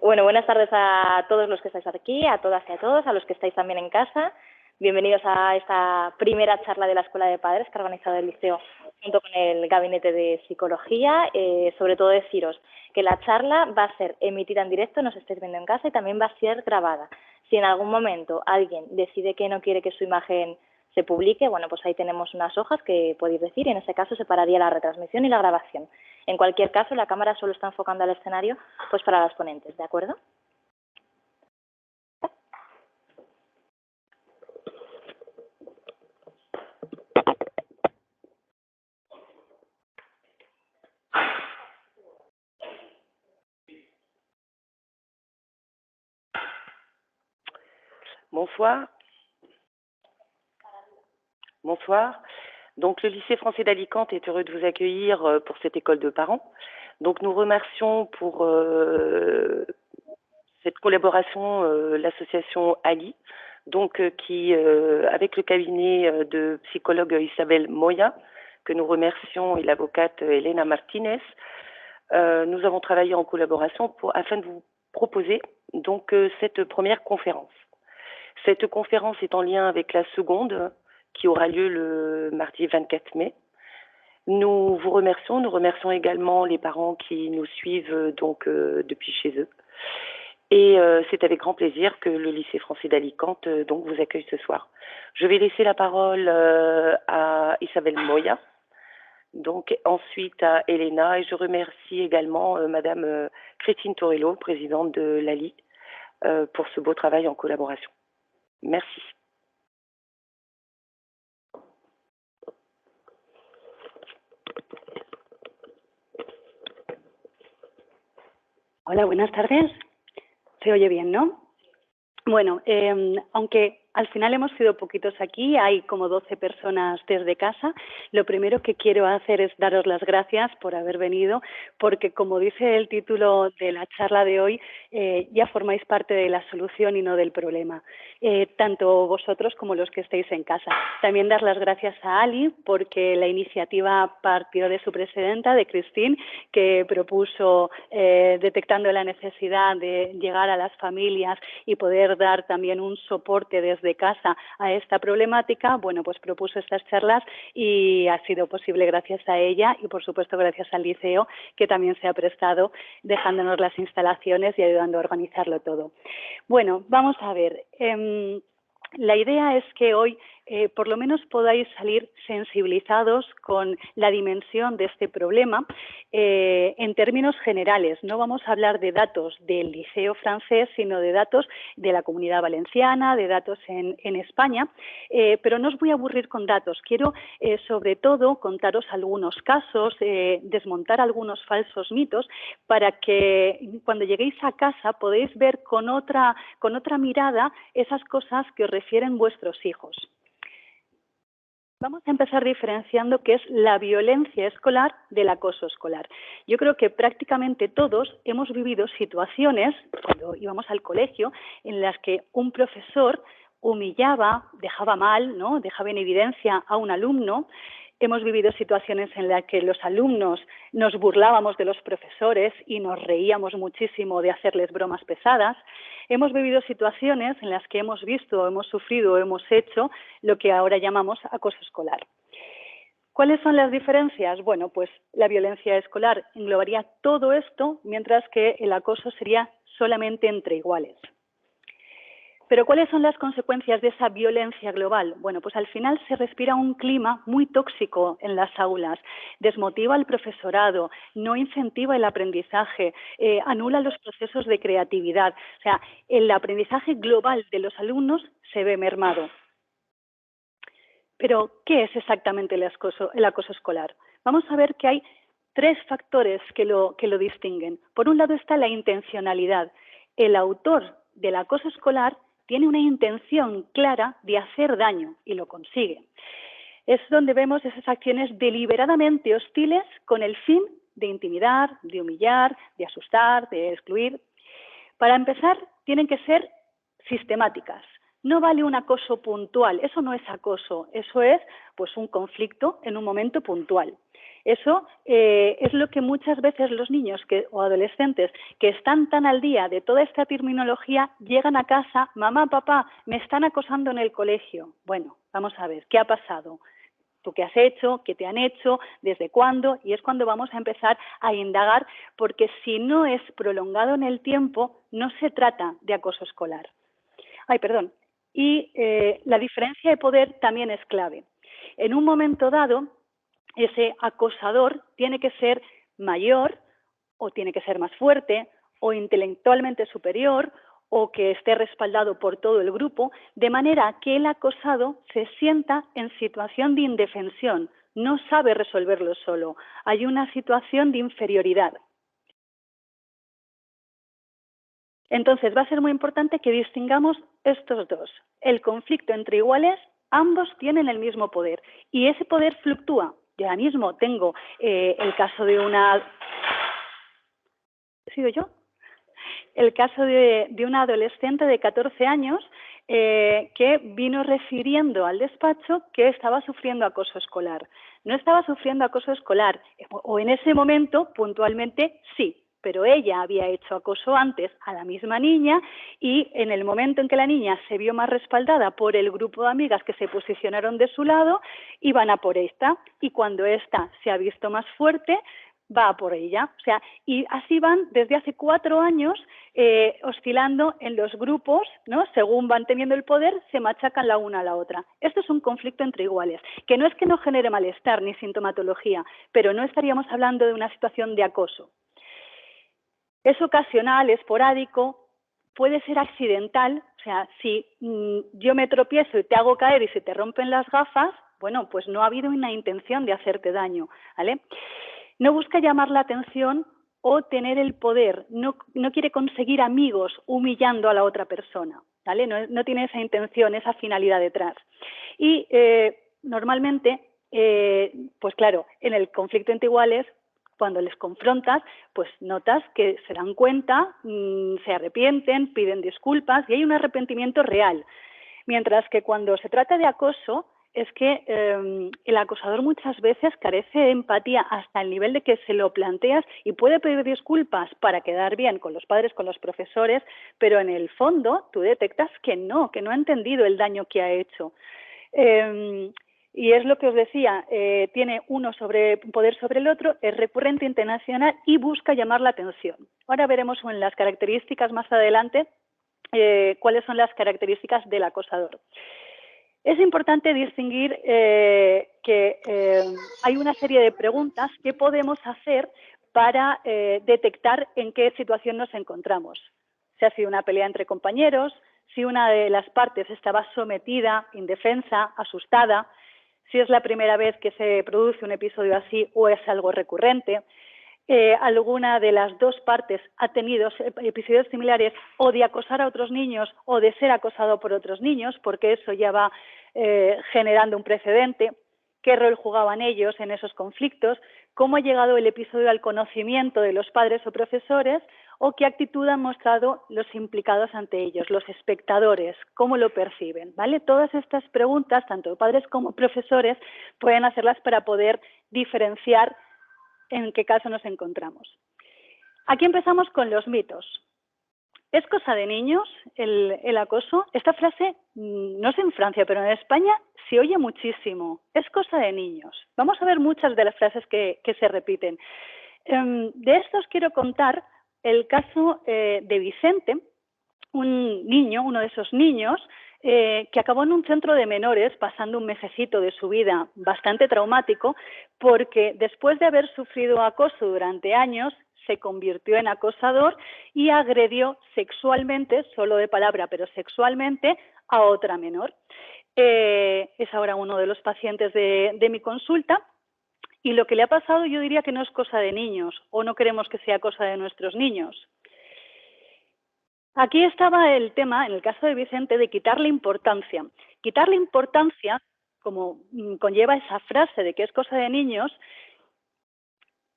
Bueno, buenas tardes a todos los que estáis aquí, a todas y a todos, a los que estáis también en casa. Bienvenidos a esta primera charla de la Escuela de Padres que ha organizado el Liceo junto con el Gabinete de Psicología. Sobre todo deciros que la charla va a ser emitida en directo, nos estáis viendo en casa, y también va a ser grabada. Si en algún momento alguien decide que no quiere que su imagen se publique, bueno, pues ahí tenemos unas hojas que podéis decir, y en ese caso se pararía la retransmisión y la grabación. En cualquier caso, la cámara solo está enfocando al escenario pues para las ponentes, ¿de acuerdo? Bonsoir. Bonsoir. Donc, le lycée français d'Alicante est heureux de vous accueillir pour cette école de parents. Donc, nous remercions pour cette collaboration l'association Ali, donc qui, avec le cabinet de psychologue Isabelle Moya, que nous remercions, et l'avocate Elena Martinez, nous avons travaillé en collaboration afin de vous proposer donc cette première conférence. Cette conférence est en lien avec la seconde qui aura lieu le mardi 24 mai. Nous vous remercions. Nous remercions également les parents qui nous suivent donc depuis chez eux. Et c'est avec grand plaisir que le lycée français d'Alicante donc vous accueille ce soir. Je vais laisser la parole à Isabelle Moya, donc ensuite à Elena, et je remercie également Madame Christine Torello, présidente de l'ALI, pour ce beau travail en collaboration. Merci. Hola, buenas tardes. ¿Se oye bien, no? Bueno, aunque al final hemos sido poquitos aquí, hay como 12 personas desde casa. Lo primero que quiero hacer es daros las gracias por haber venido, porque como dice el título de la charla de hoy, ya formáis parte de la solución y no del problema, tanto vosotros como los que estéis en casa. También dar las gracias a Ali, porque la iniciativa partió de su presidenta, de Christine, que propuso, detectando la necesidad de llegar a las familias y poder dar también un soporte desde casa a esta problemática, bueno, pues propuso estas charlas y ha sido posible gracias a ella y, por supuesto, gracias al liceo, que también se ha prestado dejándonos las instalaciones y ayudando a organizarlo todo. Bueno, vamos a ver. La idea es que hoy por lo menos podáis salir sensibilizados con la dimensión de este problema en términos generales. No vamos a hablar de datos del liceo francés, sino de datos de la Comunidad Valenciana, de datos en España, pero no os voy a aburrir con datos. Quiero, sobre todo, contaros algunos casos, desmontar algunos falsos mitos para que cuando lleguéis a casa podéis ver con otra mirada esas cosas que os refieren vuestros hijos. Vamos a empezar diferenciando qué es la violencia escolar del acoso escolar. Yo creo que prácticamente todos hemos vivido situaciones, cuando íbamos al colegio, en las que un profesor humillaba, dejaba mal, ¿no? Dejaba en evidencia a un alumno. Hemos vivido situaciones en las que los alumnos nos burlábamos de los profesores y nos reíamos muchísimo de hacerles bromas pesadas. Hemos vivido situaciones en las que hemos visto, hemos sufrido o hemos hecho lo que ahora llamamos acoso escolar. ¿Cuáles son las diferencias? Bueno, pues la violencia escolar englobaría todo esto, mientras que el acoso sería solamente entre iguales. Pero ¿cuáles son las consecuencias de esa violencia global? Bueno, pues al final se respira un clima muy tóxico en las aulas, desmotiva al profesorado, no incentiva el aprendizaje, anula los procesos de creatividad. O sea, el aprendizaje global de los alumnos se ve mermado. Pero, ¿qué es exactamente el acoso escolar? Vamos a ver que hay tres factores que lo distinguen. Por un lado está la intencionalidad. El autor del acoso escolar tiene una intención clara de hacer daño y lo consigue. Es donde vemos esas acciones deliberadamente hostiles con el fin de intimidar, de humillar, de asustar, de excluir. Para empezar, tienen que ser sistemáticas. No vale un acoso puntual, eso no es acoso, eso es pues un conflicto en un momento puntual. Eso es lo que muchas veces los niños o adolescentes que están tan al día de toda esta terminología llegan a casa, mamá, papá, me están acosando en el colegio. Bueno, vamos a ver, ¿qué ha pasado? ¿Tú qué has hecho? ¿Qué te han hecho? ¿Desde cuándo? Y es cuando vamos a empezar a indagar, porque si no es prolongado en el tiempo, no se trata de acoso escolar. Ay, perdón. Y la diferencia de poder también es clave. En un momento dado, ese acosador tiene que ser mayor o tiene que ser más fuerte o intelectualmente superior o que esté respaldado por todo el grupo, de manera que el acosado se sienta en situación de indefensión, no sabe resolverlo solo. Hay una situación de inferioridad. Entonces, va a ser muy importante que distingamos estos dos. El conflicto entre iguales, ambos tienen el mismo poder y ese poder fluctúa. Yo ahora mismo tengo el caso de una... ¿He sido yo? El caso de una adolescente de 14 años que vino refiriendo al despacho que estaba sufriendo acoso escolar. No estaba sufriendo acoso escolar, o en ese momento, puntualmente, sí, pero ella había hecho acoso antes a la misma niña y en el momento en que la niña se vio más respaldada por el grupo de amigas que se posicionaron de su lado, iban a por esta, y cuando esta se ha visto más fuerte, va a por ella. O sea, y así van desde hace 4 años oscilando en los grupos, ¿no? Según van teniendo el poder, se machacan la una a la otra. Esto es un conflicto entre iguales, que no es que no genere malestar ni sintomatología, pero no estaríamos hablando de una situación de acoso. Es ocasional, esporádico, puede ser accidental, o sea, si yo me tropiezo y te hago caer y se te rompen las gafas, bueno, pues no ha habido una intención de hacerte daño, ¿vale? No busca llamar la atención o tener el poder, no quiere conseguir amigos humillando a la otra persona, ¿vale? No tiene esa intención, esa finalidad detrás. Y normalmente, pues claro, en el conflicto entre iguales, cuando les confrontas, pues notas que se dan cuenta, se arrepienten, piden disculpas y hay un arrepentimiento real. Mientras que cuando se trata de acoso, es que el acosador muchas veces carece de empatía hasta el nivel de que se lo planteas y puede pedir disculpas para quedar bien con los padres, con los profesores, pero en el fondo tú detectas que no ha entendido el daño que ha hecho. Y es lo que os decía, tiene uno poder sobre el otro, es recurrente, internacional y busca llamar la atención. Ahora veremos en las características más adelante cuáles son las características del acosador. Es importante distinguir que hay una serie de preguntas que podemos hacer para detectar en qué situación nos encontramos. Si ha sido una pelea entre compañeros, si una de las partes estaba sometida, indefensa, asustada, si es la primera vez que se produce un episodio así o es algo recurrente. Alguna de las dos partes ha tenido episodios similares o de acosar a otros niños o de ser acosado por otros niños, porque eso ya va generando un precedente. ¿Qué rol jugaban ellos en esos conflictos? ¿Cómo ha llegado el episodio al conocimiento de los padres o profesores? ¿O qué actitud han mostrado los implicados ante ellos, los espectadores? ¿Cómo lo perciben? ¿Vale? Todas estas preguntas, tanto padres como profesores, pueden hacerlas para poder diferenciar en qué caso nos encontramos. Aquí empezamos con los mitos. ¿Es cosa de niños el acoso? Esta frase, no sé en Francia, pero en España se oye muchísimo. Es cosa de niños. Vamos a ver muchas de las frases que se repiten. De estos quiero contar el caso de Vicente, un niño, uno de esos niños, que acabó en un centro de menores pasando un mesecito de su vida bastante traumático porque después de haber sufrido acoso durante años se convirtió en acosador y agredió sexualmente, solo de palabra, pero sexualmente, a otra menor. Es ahora uno de los pacientes de mi consulta y lo que le ha pasado yo diría que no es cosa de niños o no queremos que sea cosa de nuestros niños. Aquí estaba el tema, en el caso de Vicente, de quitarle importancia. Quitarle importancia, como conlleva esa frase de que es cosa de niños,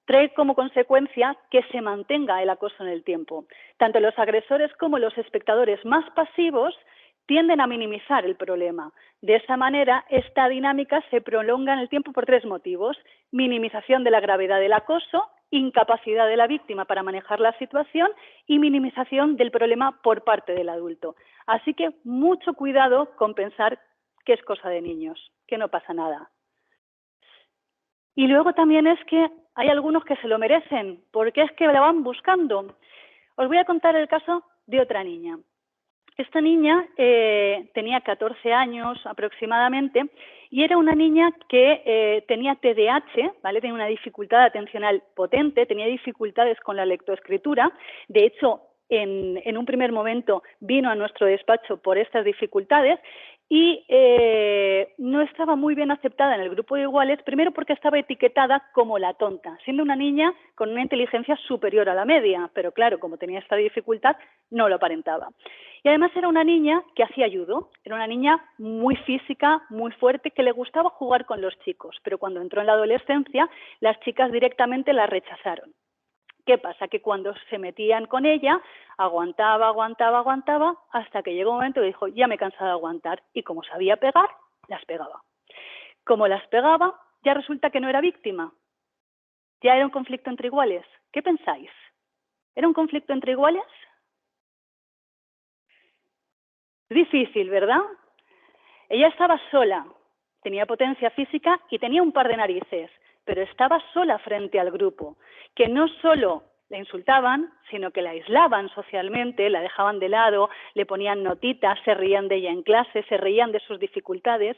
trae como consecuencia que se mantenga el acoso en el tiempo. Tanto los agresores como los espectadores más pasivos tienden a minimizar el problema. De esa manera, esta dinámica se prolonga en el tiempo por 3 motivos: minimización de la gravedad del acoso, incapacidad de la víctima para manejar la situación y minimización del problema por parte del adulto. Así que mucho cuidado con pensar que es cosa de niños, que no pasa nada. Y luego también es que hay algunos que se lo merecen, porque es que la van buscando. Os voy a contar el caso de otra niña. Esta niña tenía 14 años aproximadamente y era una niña que tenía TDAH, ¿vale? Tenía una dificultad atencional potente, tenía dificultades con la lectoescritura. De hecho, en un primer momento vino a nuestro despacho por estas dificultades y no estaba muy bien aceptada en el grupo de iguales, primero porque estaba etiquetada como la tonta, siendo una niña con una inteligencia superior a la media, pero claro, como tenía esta dificultad, no lo aparentaba. Y además era una niña que hacía judo, era una niña muy física, muy fuerte, que le gustaba jugar con los chicos, pero cuando entró en la adolescencia, las chicas directamente la rechazaron. ¿Qué pasa? Que cuando se metían con ella, aguantaba, hasta que llegó un momento que dijo, ya me he cansado de aguantar. Y como sabía pegar, las pegaba. Como las pegaba, ya resulta que no era víctima. Ya era un conflicto entre iguales. ¿Qué pensáis? ¿Era un conflicto entre iguales? Difícil, ¿verdad? Ella estaba sola, tenía potencia física y tenía un par de narices, pero estaba sola frente al grupo, que no solo la insultaban, sino que la aislaban socialmente, la dejaban de lado, le ponían notitas, se reían de ella en clase, se reían de sus dificultades,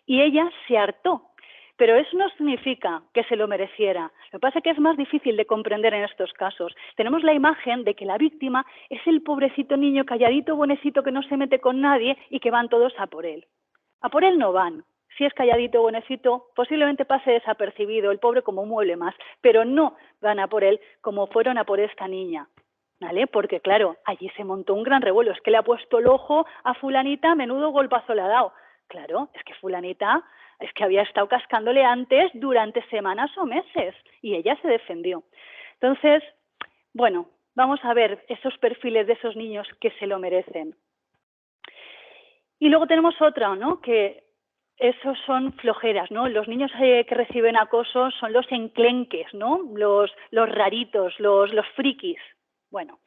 y ella se hartó. Pero eso no significa que se lo mereciera. Lo que pasa es que es más difícil de comprender en estos casos. Tenemos la imagen de que la víctima es el pobrecito niño calladito, bonecito, que no se mete con nadie y que van todos a por él. A por él no van. Si es calladito, bonecito, posiblemente pase desapercibido, el pobre como un mueble más, pero no van a por él como fueron a por esta niña, ¿vale? Porque claro, allí se montó un gran revuelo, es que le ha puesto el ojo a fulanita, menudo golpazo le ha dado. Claro, es que fulanita es que había estado cascándole antes durante semanas o meses y ella se defendió. Entonces, bueno, vamos a ver esos perfiles de esos niños que se lo merecen. Y luego tenemos otra, ¿no? Que esos son flojeras, ¿no? Los niños que reciben acoso son los enclenques, ¿no? Los raritos, los frikis. Bueno,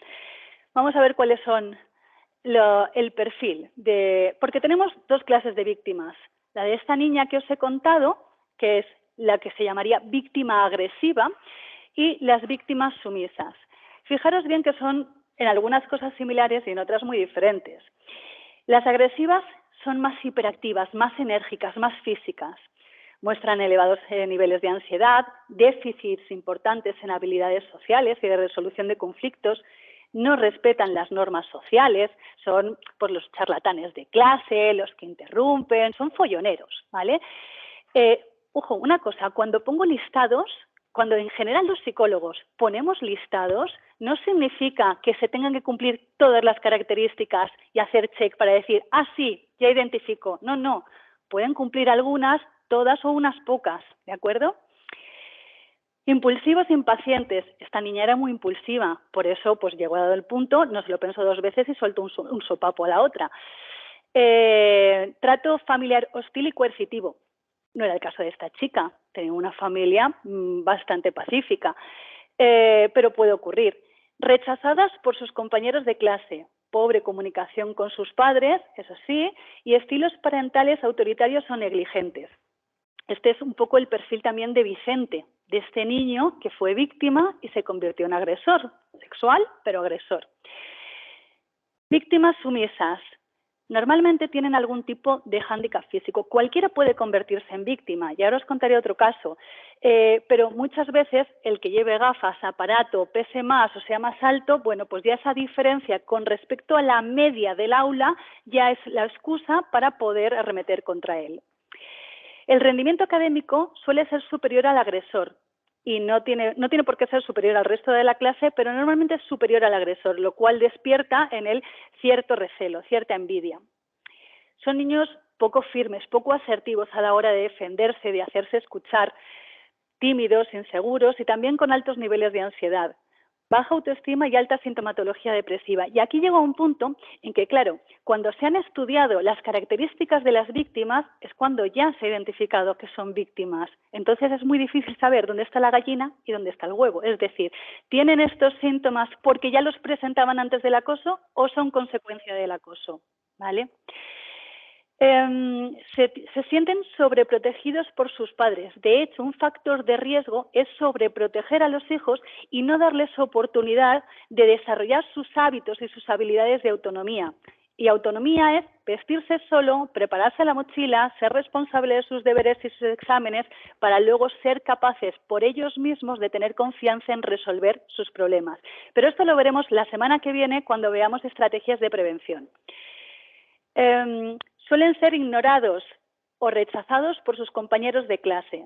vamos a ver cuáles son el perfil de... Porque tenemos 2 clases de víctimas. La de esta niña que os he contado, que es la que se llamaría víctima agresiva, y las víctimas sumisas. Fijaros bien que son en algunas cosas similares y en otras muy diferentes. Las agresivas son más hiperactivas, más enérgicas, más físicas. Muestran elevados niveles de ansiedad, déficits importantes en habilidades sociales y de resolución de conflictos, no respetan las normas sociales, son pues, los charlatanes de clase, los que interrumpen, son folloneros, ¿vale? Ojo, una cosa, cuando pongo listados, cuando en general los psicólogos ponemos listados, no significa que se tengan que cumplir todas las características y hacer check para decir, ah, sí, ya identifico. No, no, pueden cumplir algunas, todas o unas pocas, ¿de acuerdo? Impulsivos e impacientes. Esta niña era muy impulsiva, por eso pues llegó a el punto, no se lo pensó 2 veces y soltó un sopapo a la otra. Trato familiar hostil y coercitivo. No era el caso de esta chica, tenía una familia bastante pacífica, pero puede ocurrir. Rechazadas por sus compañeros de clase, pobre comunicación con sus padres, eso sí, y estilos parentales autoritarios o negligentes. Este es un poco el perfil también de Vicente, de este niño que fue víctima y se convirtió en agresor, sexual, pero agresor. Víctimas sumisas. Normalmente tienen algún tipo de hándicap físico. Cualquiera puede convertirse en víctima, y ahora os contaré otro caso. Pero muchas veces el que lleve gafas, aparato, pese más o sea más alto, bueno, pues ya esa diferencia con respecto a la media del aula ya es la excusa para poder arremeter contra él. El rendimiento académico suele ser superior al agresor y no tiene por qué ser superior al resto de la clase, pero normalmente es superior al agresor, lo cual despierta en él cierto recelo, cierta envidia. Son niños poco firmes, poco asertivos a la hora de defenderse, de hacerse escuchar, tímidos, inseguros y también con altos niveles de ansiedad. baja autoestima y alta sintomatología depresiva. Y aquí llega un punto en que, claro, cuando se han estudiado las características de las víctimas es cuando ya se ha identificado que son víctimas. Entonces es muy difícil saber dónde está la gallina y dónde está el huevo. Es decir, ¿tienen estos síntomas porque ya los presentaban antes del acoso o son consecuencia del acoso? ¿Vale? Se sienten sobreprotegidos por sus padres. De hecho, un factor de riesgo es sobreproteger a los hijos y no darles oportunidad de desarrollar sus hábitos y sus habilidades de autonomía. Y autonomía es vestirse solo, prepararse la mochila, ser responsable de sus deberes y sus exámenes para luego ser capaces por ellos mismos de tener confianza en resolver sus problemas. Pero esto lo veremos la semana que viene cuando veamos estrategias de prevención. Suelen ser ignorados o rechazados por sus compañeros de clase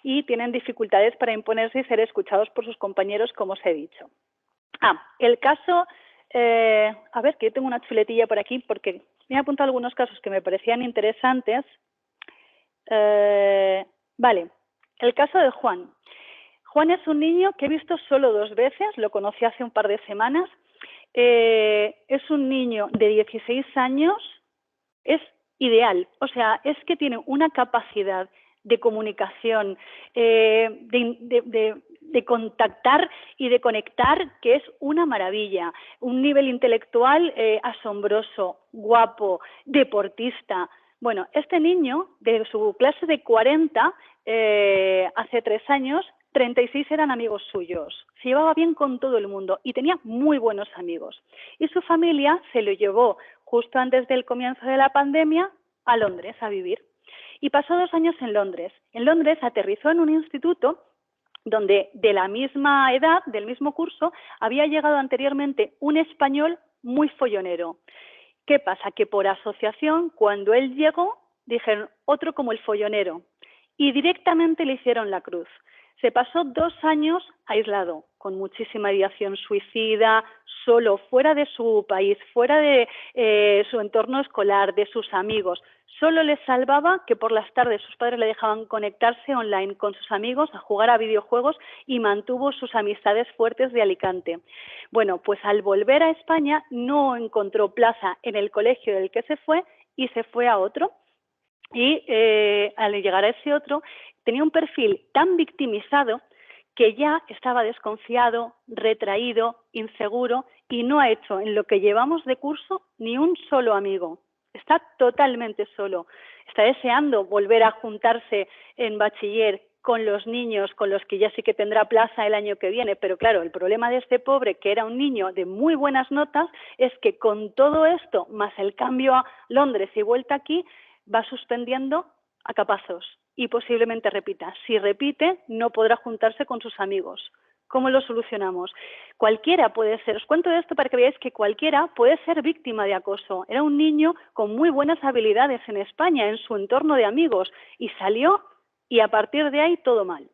y tienen dificultades para imponerse y ser escuchados por sus compañeros, como os he dicho. El caso, a ver, que yo tengo una chuletilla por aquí porque me he apuntado algunos casos que me parecían interesantes. Vale, el caso de Juan. Juan es un niño que he visto solo 2 veces, lo conocí hace un par de semanas. Es un niño de 16 años, es ideal, o sea, es que tiene una capacidad de comunicación, de contactar y de conectar que es una maravilla, un nivel intelectual asombroso, guapo, deportista. Bueno, este niño, de su clase de 40, hace 3 años, 36 eran amigos suyos, se llevaba bien con todo el mundo y tenía muy buenos amigos. Y su familia se lo llevó justo antes del comienzo de la pandemia a Londres a vivir. Y pasó 2 años en Londres. En Londres aterrizó en un instituto donde de la misma edad, del mismo curso, había llegado anteriormente un español muy follonero. ¿Qué pasa? Que por asociación, cuando él llegó, dijeron otro como el follonero y directamente le hicieron la cruz. Se pasó 2 años aislado, con muchísima ideación suicida, solo, fuera de su país, fuera de su entorno escolar, de sus amigos. Solo le salvaba que por las tardes sus padres le dejaban conectarse online con sus amigos a jugar a videojuegos y mantuvo sus amistades fuertes de Alicante. Bueno, pues al volver a España no encontró plaza en el colegio del que se fue y se fue a otro. Y al llegar a ese otro tenía un perfil tan victimizado que ya estaba desconfiado, retraído, inseguro y no ha hecho en lo que llevamos de curso ni un solo amigo. Está totalmente solo. Está deseando volver a juntarse en bachiller con los niños con los que ya sí que tendrá plaza el año que viene, pero claro, el problema de este pobre, que era un niño de muy buenas notas, es que con todo esto, más el cambio a Londres y vuelta aquí, va suspendiendo a capazos y posiblemente repita. Si repite, no podrá juntarse con sus amigos. ¿Cómo lo solucionamos? Cualquiera puede ser, os cuento esto para que veáis que cualquiera puede ser víctima de acoso. Era un niño con muy buenas habilidades en España, en su entorno de amigos, y salió y a partir de ahí todo mal.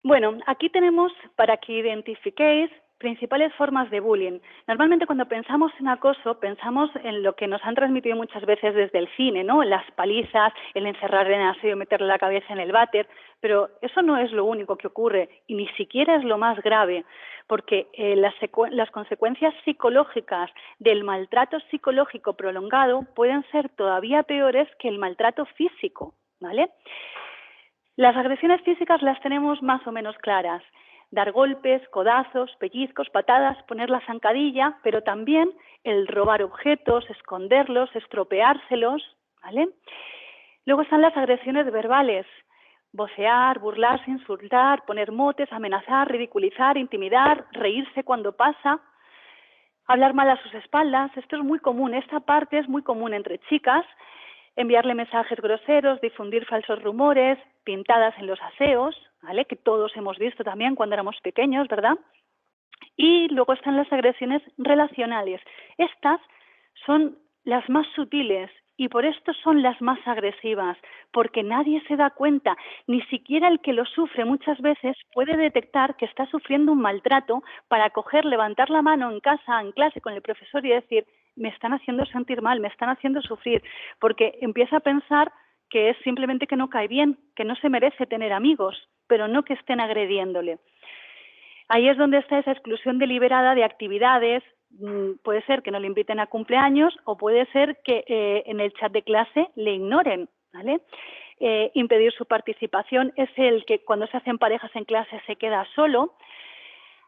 Bueno, aquí tenemos para que identifiquéis principales formas de bullying. Normalmente cuando pensamos en acoso, pensamos en lo que nos han transmitido muchas veces desde el cine, ¿no? Las palizas, el encerrar en aseo y meterle la cabeza en el váter, pero eso no es lo único que ocurre y ni siquiera es lo más grave, porque las consecuencias psicológicas del maltrato psicológico prolongado pueden ser todavía peores que el maltrato físico, ¿vale? Las agresiones físicas las tenemos más o menos claras. Dar golpes, codazos, pellizcos, patadas, poner la zancadilla, pero también el robar objetos, esconderlos, estropeárselos, ¿vale? Luego están las agresiones verbales, vocear, burlarse, insultar, poner motes, amenazar, ridiculizar, intimidar, reírse cuando pasa, hablar mal a sus espaldas. Esto es muy común, esta parte es muy común entre chicas, enviarle mensajes groseros, difundir falsos rumores, pintadas en los aseos, ¿vale? Que todos hemos visto también cuando éramos pequeños, ¿verdad? Y luego están las agresiones relacionales. Estas son las más sutiles y por esto son las más agresivas, porque nadie se da cuenta, ni siquiera el que lo sufre muchas veces puede detectar que está sufriendo un maltrato para coger, levantar la mano en casa, en clase con el profesor y decir, me están haciendo sentir mal, me están haciendo sufrir, porque empieza a pensar que es simplemente que no cae bien, que no se merece tener amigos, pero no que estén agrediéndole. Ahí es donde está esa exclusión deliberada de actividades. Puede ser que no le inviten a cumpleaños o puede ser que en el chat de clase le ignoren, ¿vale? Impedir su participación es el que cuando se hacen parejas en clase se queda solo.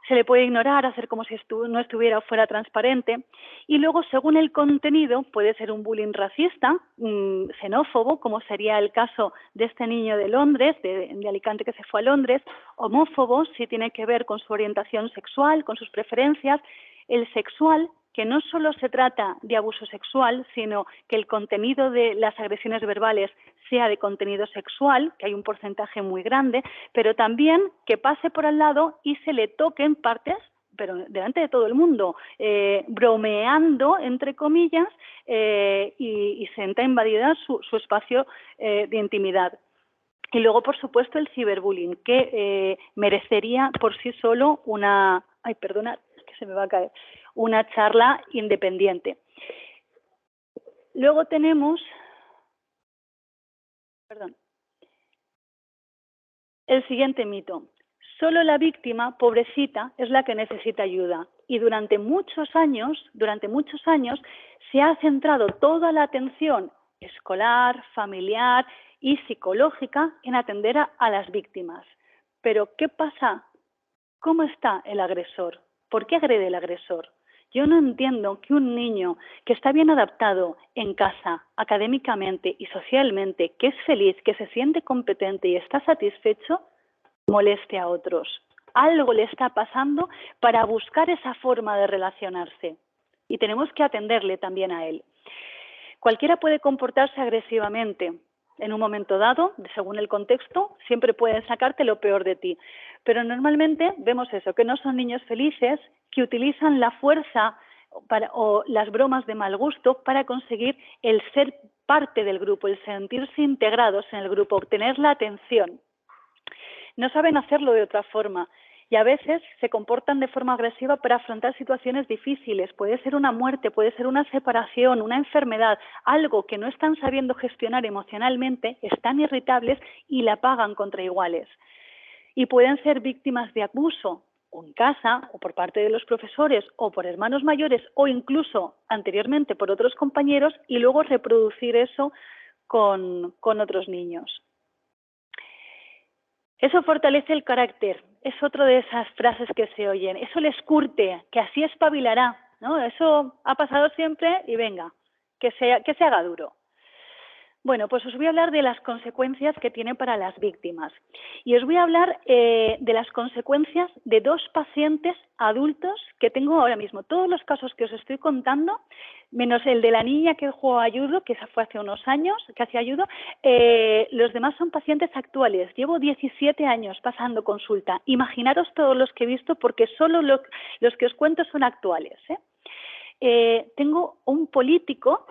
Se le puede ignorar, hacer como si no estuviera o fuera transparente. Y luego, según el contenido, puede ser un bullying racista, xenófobo, como sería el caso de este niño de Londres, de Alicante, que se fue a Londres, homófobo, si tiene que ver con su orientación sexual, con sus preferencias. El sexual, que no solo se trata de abuso sexual, sino que el contenido de las agresiones verbales sea de contenido sexual, que hay un porcentaje muy grande, pero también que pase por al lado y se le toquen partes, pero delante de todo el mundo, bromeando, entre comillas, y sienta invadida su espacio de intimidad. Y luego, por supuesto, el ciberbullying, que merecería por sí solo una... Ay, perdona, es que se me va a caer. Una charla independiente. Luego tenemos... Perdón. El siguiente mito. Solo la víctima, pobrecita, es la que necesita ayuda. Y durante muchos años, se ha centrado toda la atención escolar, familiar y psicológica en atender a las víctimas. Pero, ¿qué pasa? ¿Cómo está el agresor? ¿Por qué agrede el agresor? Yo no entiendo que un niño que está bien adaptado en casa, académicamente y socialmente, que es feliz, que se siente competente y está satisfecho, moleste a otros. Algo le está pasando para buscar esa forma de relacionarse y tenemos que atenderle también a él. Cualquiera puede comportarse agresivamente en un momento dado, según el contexto, siempre pueden sacarte lo peor de ti. Pero normalmente vemos eso, que no son niños felices, que utilizan la fuerza o las bromas de mal gusto para conseguir el ser parte del grupo, el sentirse integrados en el grupo, obtener la atención. No saben hacerlo de otra forma y a veces se comportan de forma agresiva para afrontar situaciones difíciles. Puede ser una muerte, puede ser una separación, una enfermedad, algo que no están sabiendo gestionar emocionalmente, están irritables y la pagan contra iguales. Y pueden ser víctimas de abuso, o en casa, o por parte de los profesores, o por hermanos mayores, o incluso anteriormente por otros compañeros, y luego reproducir eso con otros niños. Eso fortalece el carácter, es otra de esas frases que se oyen. Eso les curte, que así espabilará, ¿no? Eso ha pasado siempre y venga, que se haga duro. Bueno, pues os voy a hablar de las consecuencias que tiene para las víctimas. Y os voy a hablar de las consecuencias de 2 pacientes adultos que tengo ahora mismo. Todos los casos que os estoy contando, menos el de la niña que jugó a judo, que esa fue hace unos años, que hacía judo, los demás son pacientes actuales. Llevo 17 años pasando consulta. Imaginaros todos los que he visto, porque solo los que os cuento son actuales, tengo un político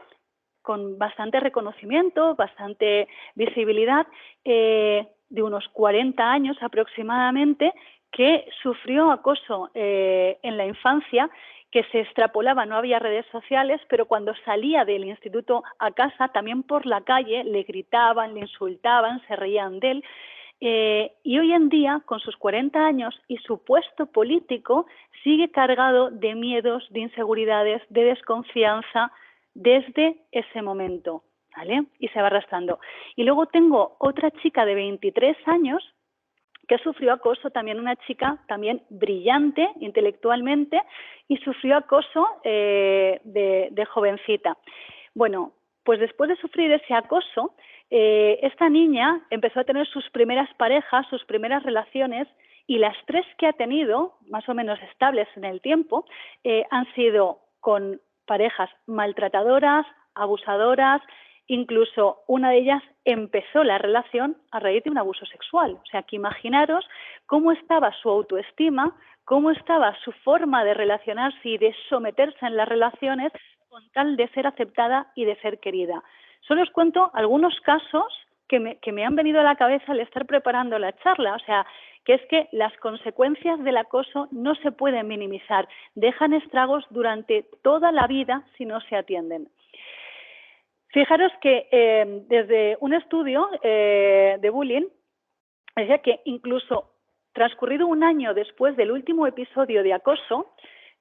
con bastante reconocimiento, bastante visibilidad, de unos 40 años aproximadamente, que sufrió acoso en la infancia, que se extrapolaba, no había redes sociales, pero cuando salía del instituto a casa, también por la calle, le gritaban, le insultaban, se reían de él. Y hoy en día, con sus 40 años y su puesto político, sigue cargado de miedos, de inseguridades, de desconfianza, desde ese momento, ¿vale? Y se va arrastrando. Y luego tengo otra chica de 23 años que sufrió acoso, también una chica también brillante intelectualmente, y sufrió acoso de jovencita. Bueno, pues después de sufrir ese acoso, esta niña empezó a tener sus primeras parejas, sus primeras relaciones, y las 3 que ha tenido, más o menos estables en el tiempo, han sido con parejas maltratadoras, abusadoras, incluso una de ellas empezó la relación a raíz de un abuso sexual. O sea, que imaginaros cómo estaba su autoestima, cómo estaba su forma de relacionarse y de someterse en las relaciones con tal de ser aceptada y de ser querida. Solo os cuento algunos casos que me han venido a la cabeza al estar preparando la charla. O sea, que es que las consecuencias del acoso no se pueden minimizar, dejan estragos durante toda la vida si no se atienden. Fijaros que desde un estudio de bullying decía que incluso transcurrido un año después del último episodio de acoso,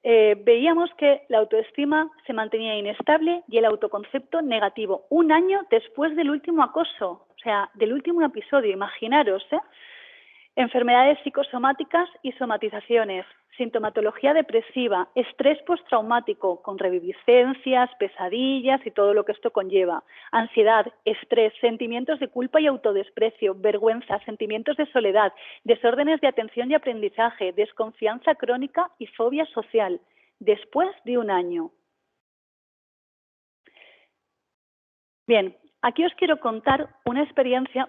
veíamos que la autoestima se mantenía inestable y el autoconcepto negativo. Un año después del último acoso, o sea, del último episodio, imaginaros, ¿eh? Enfermedades psicosomáticas y somatizaciones, sintomatología depresiva, estrés postraumático con reviviscencias, pesadillas y todo lo que esto conlleva, ansiedad, estrés, sentimientos de culpa y autodesprecio, vergüenza, sentimientos de soledad, desórdenes de atención y aprendizaje, desconfianza crónica y fobia social, después de un año. Bien, aquí os quiero contar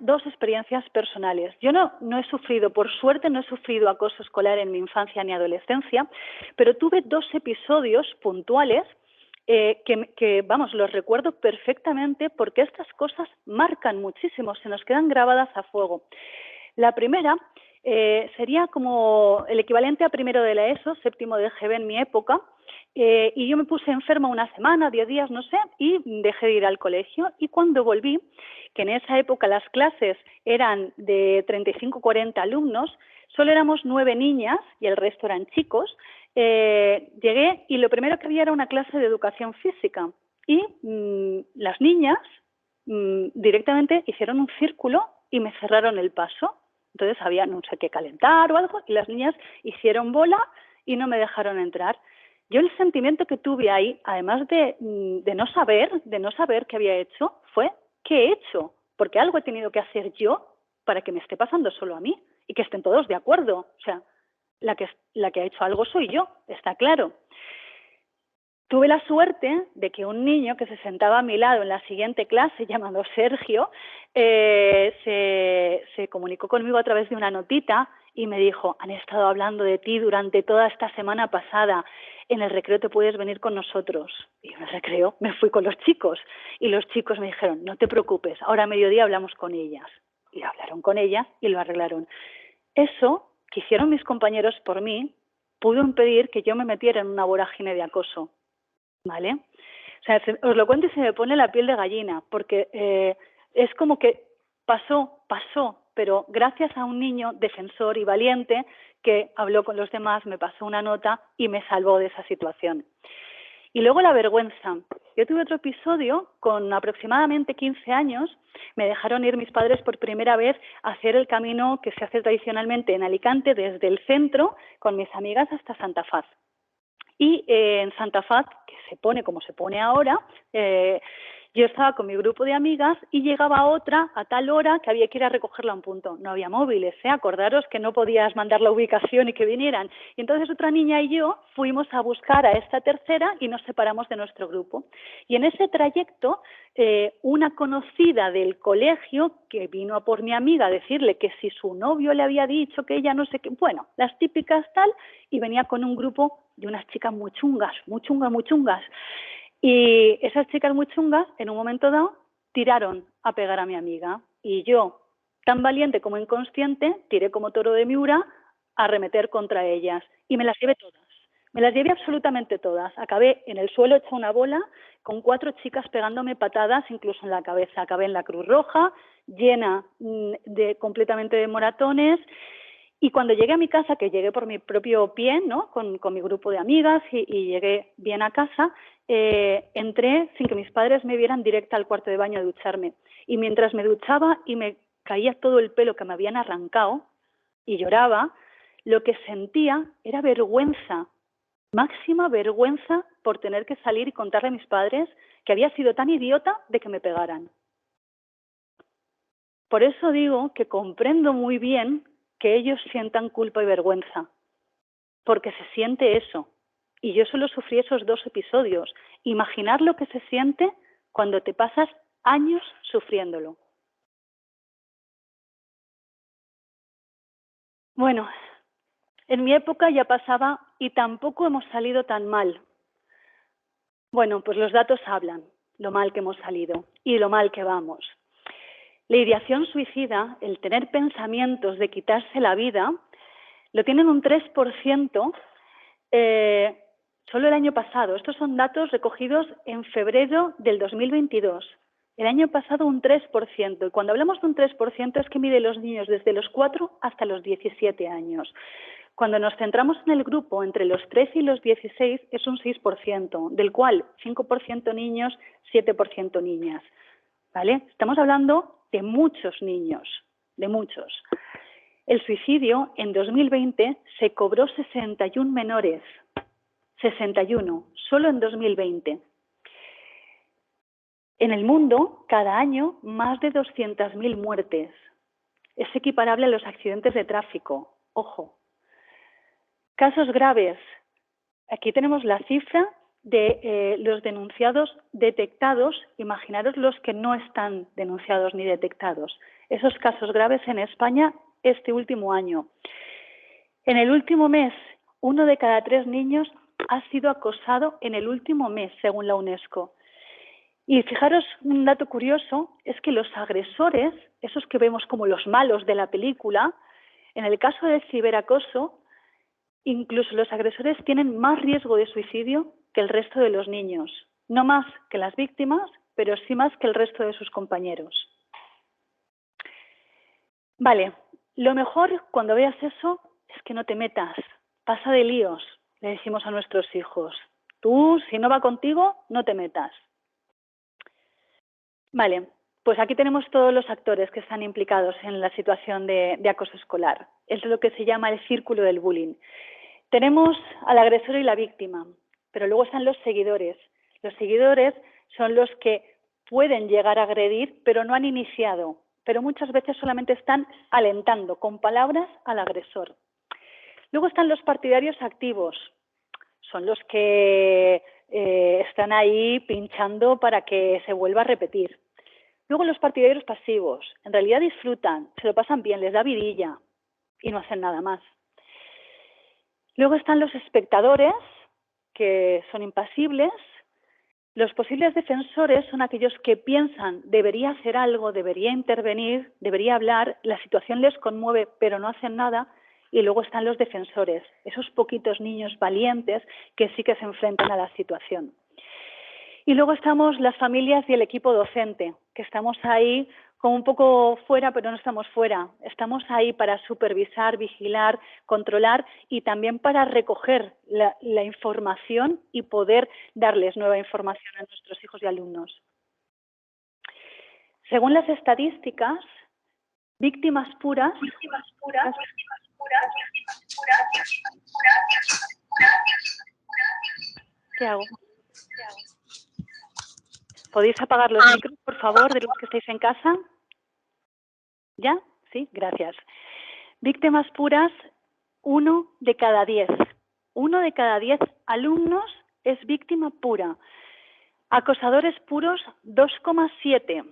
dos experiencias personales. Yo no he sufrido, por suerte no he sufrido acoso escolar en mi infancia ni adolescencia, pero tuve dos episodios puntuales que, vamos, los recuerdo perfectamente porque estas cosas marcan muchísimo, se nos quedan grabadas a fuego. La primera sería como el equivalente a primero de la ESO, séptimo de GB en mi época, y yo me puse enferma una semana, 10 días, no sé, y dejé de ir al colegio. Y cuando volví, que en esa época las clases eran de 35-40 alumnos, solo éramos 9 niñas y el resto eran chicos, llegué y lo primero que había era una clase de educación física. Y las niñas directamente hicieron un círculo y me cerraron el paso. Entonces había no sé qué calentar o algo y las niñas hicieron bola y no me dejaron entrar. Yo el sentimiento que tuve ahí, además de no saber qué había hecho, fue ¿qué he hecho? Porque algo he tenido que hacer yo para que me esté pasando solo a mí y que estén todos de acuerdo. O sea, la que ha hecho algo soy yo, está claro. Tuve la suerte de que un niño que se sentaba a mi lado en la siguiente clase, llamado Sergio, se comunicó conmigo a través de una notita y me dijo, han estado hablando de ti durante toda esta semana pasada, en el recreo te puedes venir con nosotros. Y en el recreo me fui con los chicos y los chicos me dijeron, no te preocupes, ahora a mediodía hablamos con ellas. Y hablaron con ellas y lo arreglaron. Eso que hicieron mis compañeros por mí pudo impedir que yo me metiera en una vorágine de acoso. ¿Vale? O sea, os lo cuento y se me pone la piel de gallina, porque es como que pasó, pero gracias a un niño defensor y valiente que habló con los demás, me pasó una nota y me salvó de esa situación. Y luego la vergüenza. Yo tuve otro episodio con aproximadamente 15 años, me dejaron ir mis padres por primera vez a hacer el camino que se hace tradicionalmente en Alicante, desde el centro, con mis amigas hasta Santa Faz. Y en Santa Faz, que se pone como se pone ahora, yo estaba con mi grupo de amigas y llegaba otra a tal hora que había que ir a recogerla a un punto. No había móviles, acordaros que no podías mandar la ubicación y que vinieran. Y entonces otra niña y yo fuimos a buscar a esta tercera y nos separamos de nuestro grupo. Y en ese trayecto, una conocida del colegio que vino a por mi amiga a decirle que si su novio le había dicho que ella no sé qué, bueno, las típicas tal, y venía con un grupo de unas chicas muy chungas. Y esas chicas muy chungas, en un momento dado, tiraron a pegar a mi amiga. Y yo, tan valiente como inconsciente, tiré como toro de Miura a arremeter contra ellas. Y me las llevé todas. Me las llevé absolutamente todas. Acabé en el suelo hecha una bola, con 4 chicas pegándome patadas, incluso en la cabeza. Acabé en la Cruz Roja, llena completamente de moratones. Y cuando llegué a mi casa, que llegué por mi propio pie, ¿no? con mi grupo de amigas y llegué bien a casa, entré sin que mis padres me vieran directa al cuarto de baño a ducharme. Y mientras me duchaba y me caía todo el pelo que me habían arrancado y lloraba, lo que sentía era vergüenza, máxima vergüenza por tener que salir y contarle a mis padres que había sido tan idiota de que me pegaran. Por eso digo que comprendo muy bien que ellos sientan culpa y vergüenza, porque se siente eso. Y yo solo sufrí esos 2 episodios. Imaginar lo que se siente cuando te pasas años sufriéndolo. Bueno, en mi época ya pasaba y tampoco hemos salido tan mal. Bueno, pues los datos hablan, lo mal que hemos salido y lo mal que vamos. La ideación suicida, el tener pensamientos de quitarse la vida, lo tienen un 3%, solo el año pasado. Estos son datos recogidos en febrero del 2022. El año pasado un 3%. Y cuando hablamos de un 3% es que mide los niños desde los 4 hasta los 17 años. Cuando nos centramos en el grupo entre los 13 y los 16 es un 6%, del cual 5% niños, 7% niñas. ¿Vale? Estamos hablando de muchos niños, de muchos. El suicidio en 2020 se cobró 61 menores, 61, solo en 2020. En el mundo, cada año, más de 200.000 muertes. Es equiparable a los accidentes de tráfico. Ojo. Casos graves. Aquí tenemos la cifra de los denunciados detectados. Imaginaros los que no están denunciados ni detectados. Esos casos graves en España este último año. En el último mes, 1 de cada 3 niños ha sido acosado en el último mes, según la UNESCO. Y fijaros, un dato curioso es que los agresores, esos que vemos como los malos de la película, en el caso del ciberacoso, incluso los agresores tienen más riesgo de suicidio que el resto de los niños. No más que las víctimas, pero sí más que el resto de sus compañeros. Vale, lo mejor cuando veas eso es que no te metas. Pasa de líos, le decimos a nuestros hijos. Tú, si no va contigo, no te metas. Vale, pues aquí tenemos todos los actores que están implicados en la situación de acoso escolar. Es lo que se llama el círculo del bullying. Tenemos al agresor y la víctima, pero luego están los seguidores. Los seguidores son los que pueden llegar a agredir, pero no han iniciado, pero muchas veces solamente están alentando con palabras al agresor. Luego están los partidarios activos, son los que están ahí pinchando para que se vuelva a repetir. Luego los partidarios pasivos, en realidad disfrutan, se lo pasan bien, les da vidilla y no hacen nada más. Luego están los espectadores, que son impasibles. Los posibles defensores son aquellos que piensan, debería hacer algo, debería intervenir, debería hablar, la situación les conmueve, pero no hacen nada. Y luego están los defensores, esos poquitos niños valientes que sí que se enfrentan a la situación. Y luego estamos las familias y el equipo docente, que estamos ahí como un poco fuera, pero no estamos fuera. Estamos ahí para supervisar, vigilar, controlar y también para recoger la información y poder darles nueva información a nuestros hijos y alumnos. Según las estadísticas, víctimas puras. ¿Qué hago? ¿Podéis apagar los micros, por favor, de los que estáis en casa? ¿Ya? Sí, gracias. Víctimas puras, 1 de cada 10. 1 de cada 10 alumnos es víctima pura. Acosadores puros, 2,7.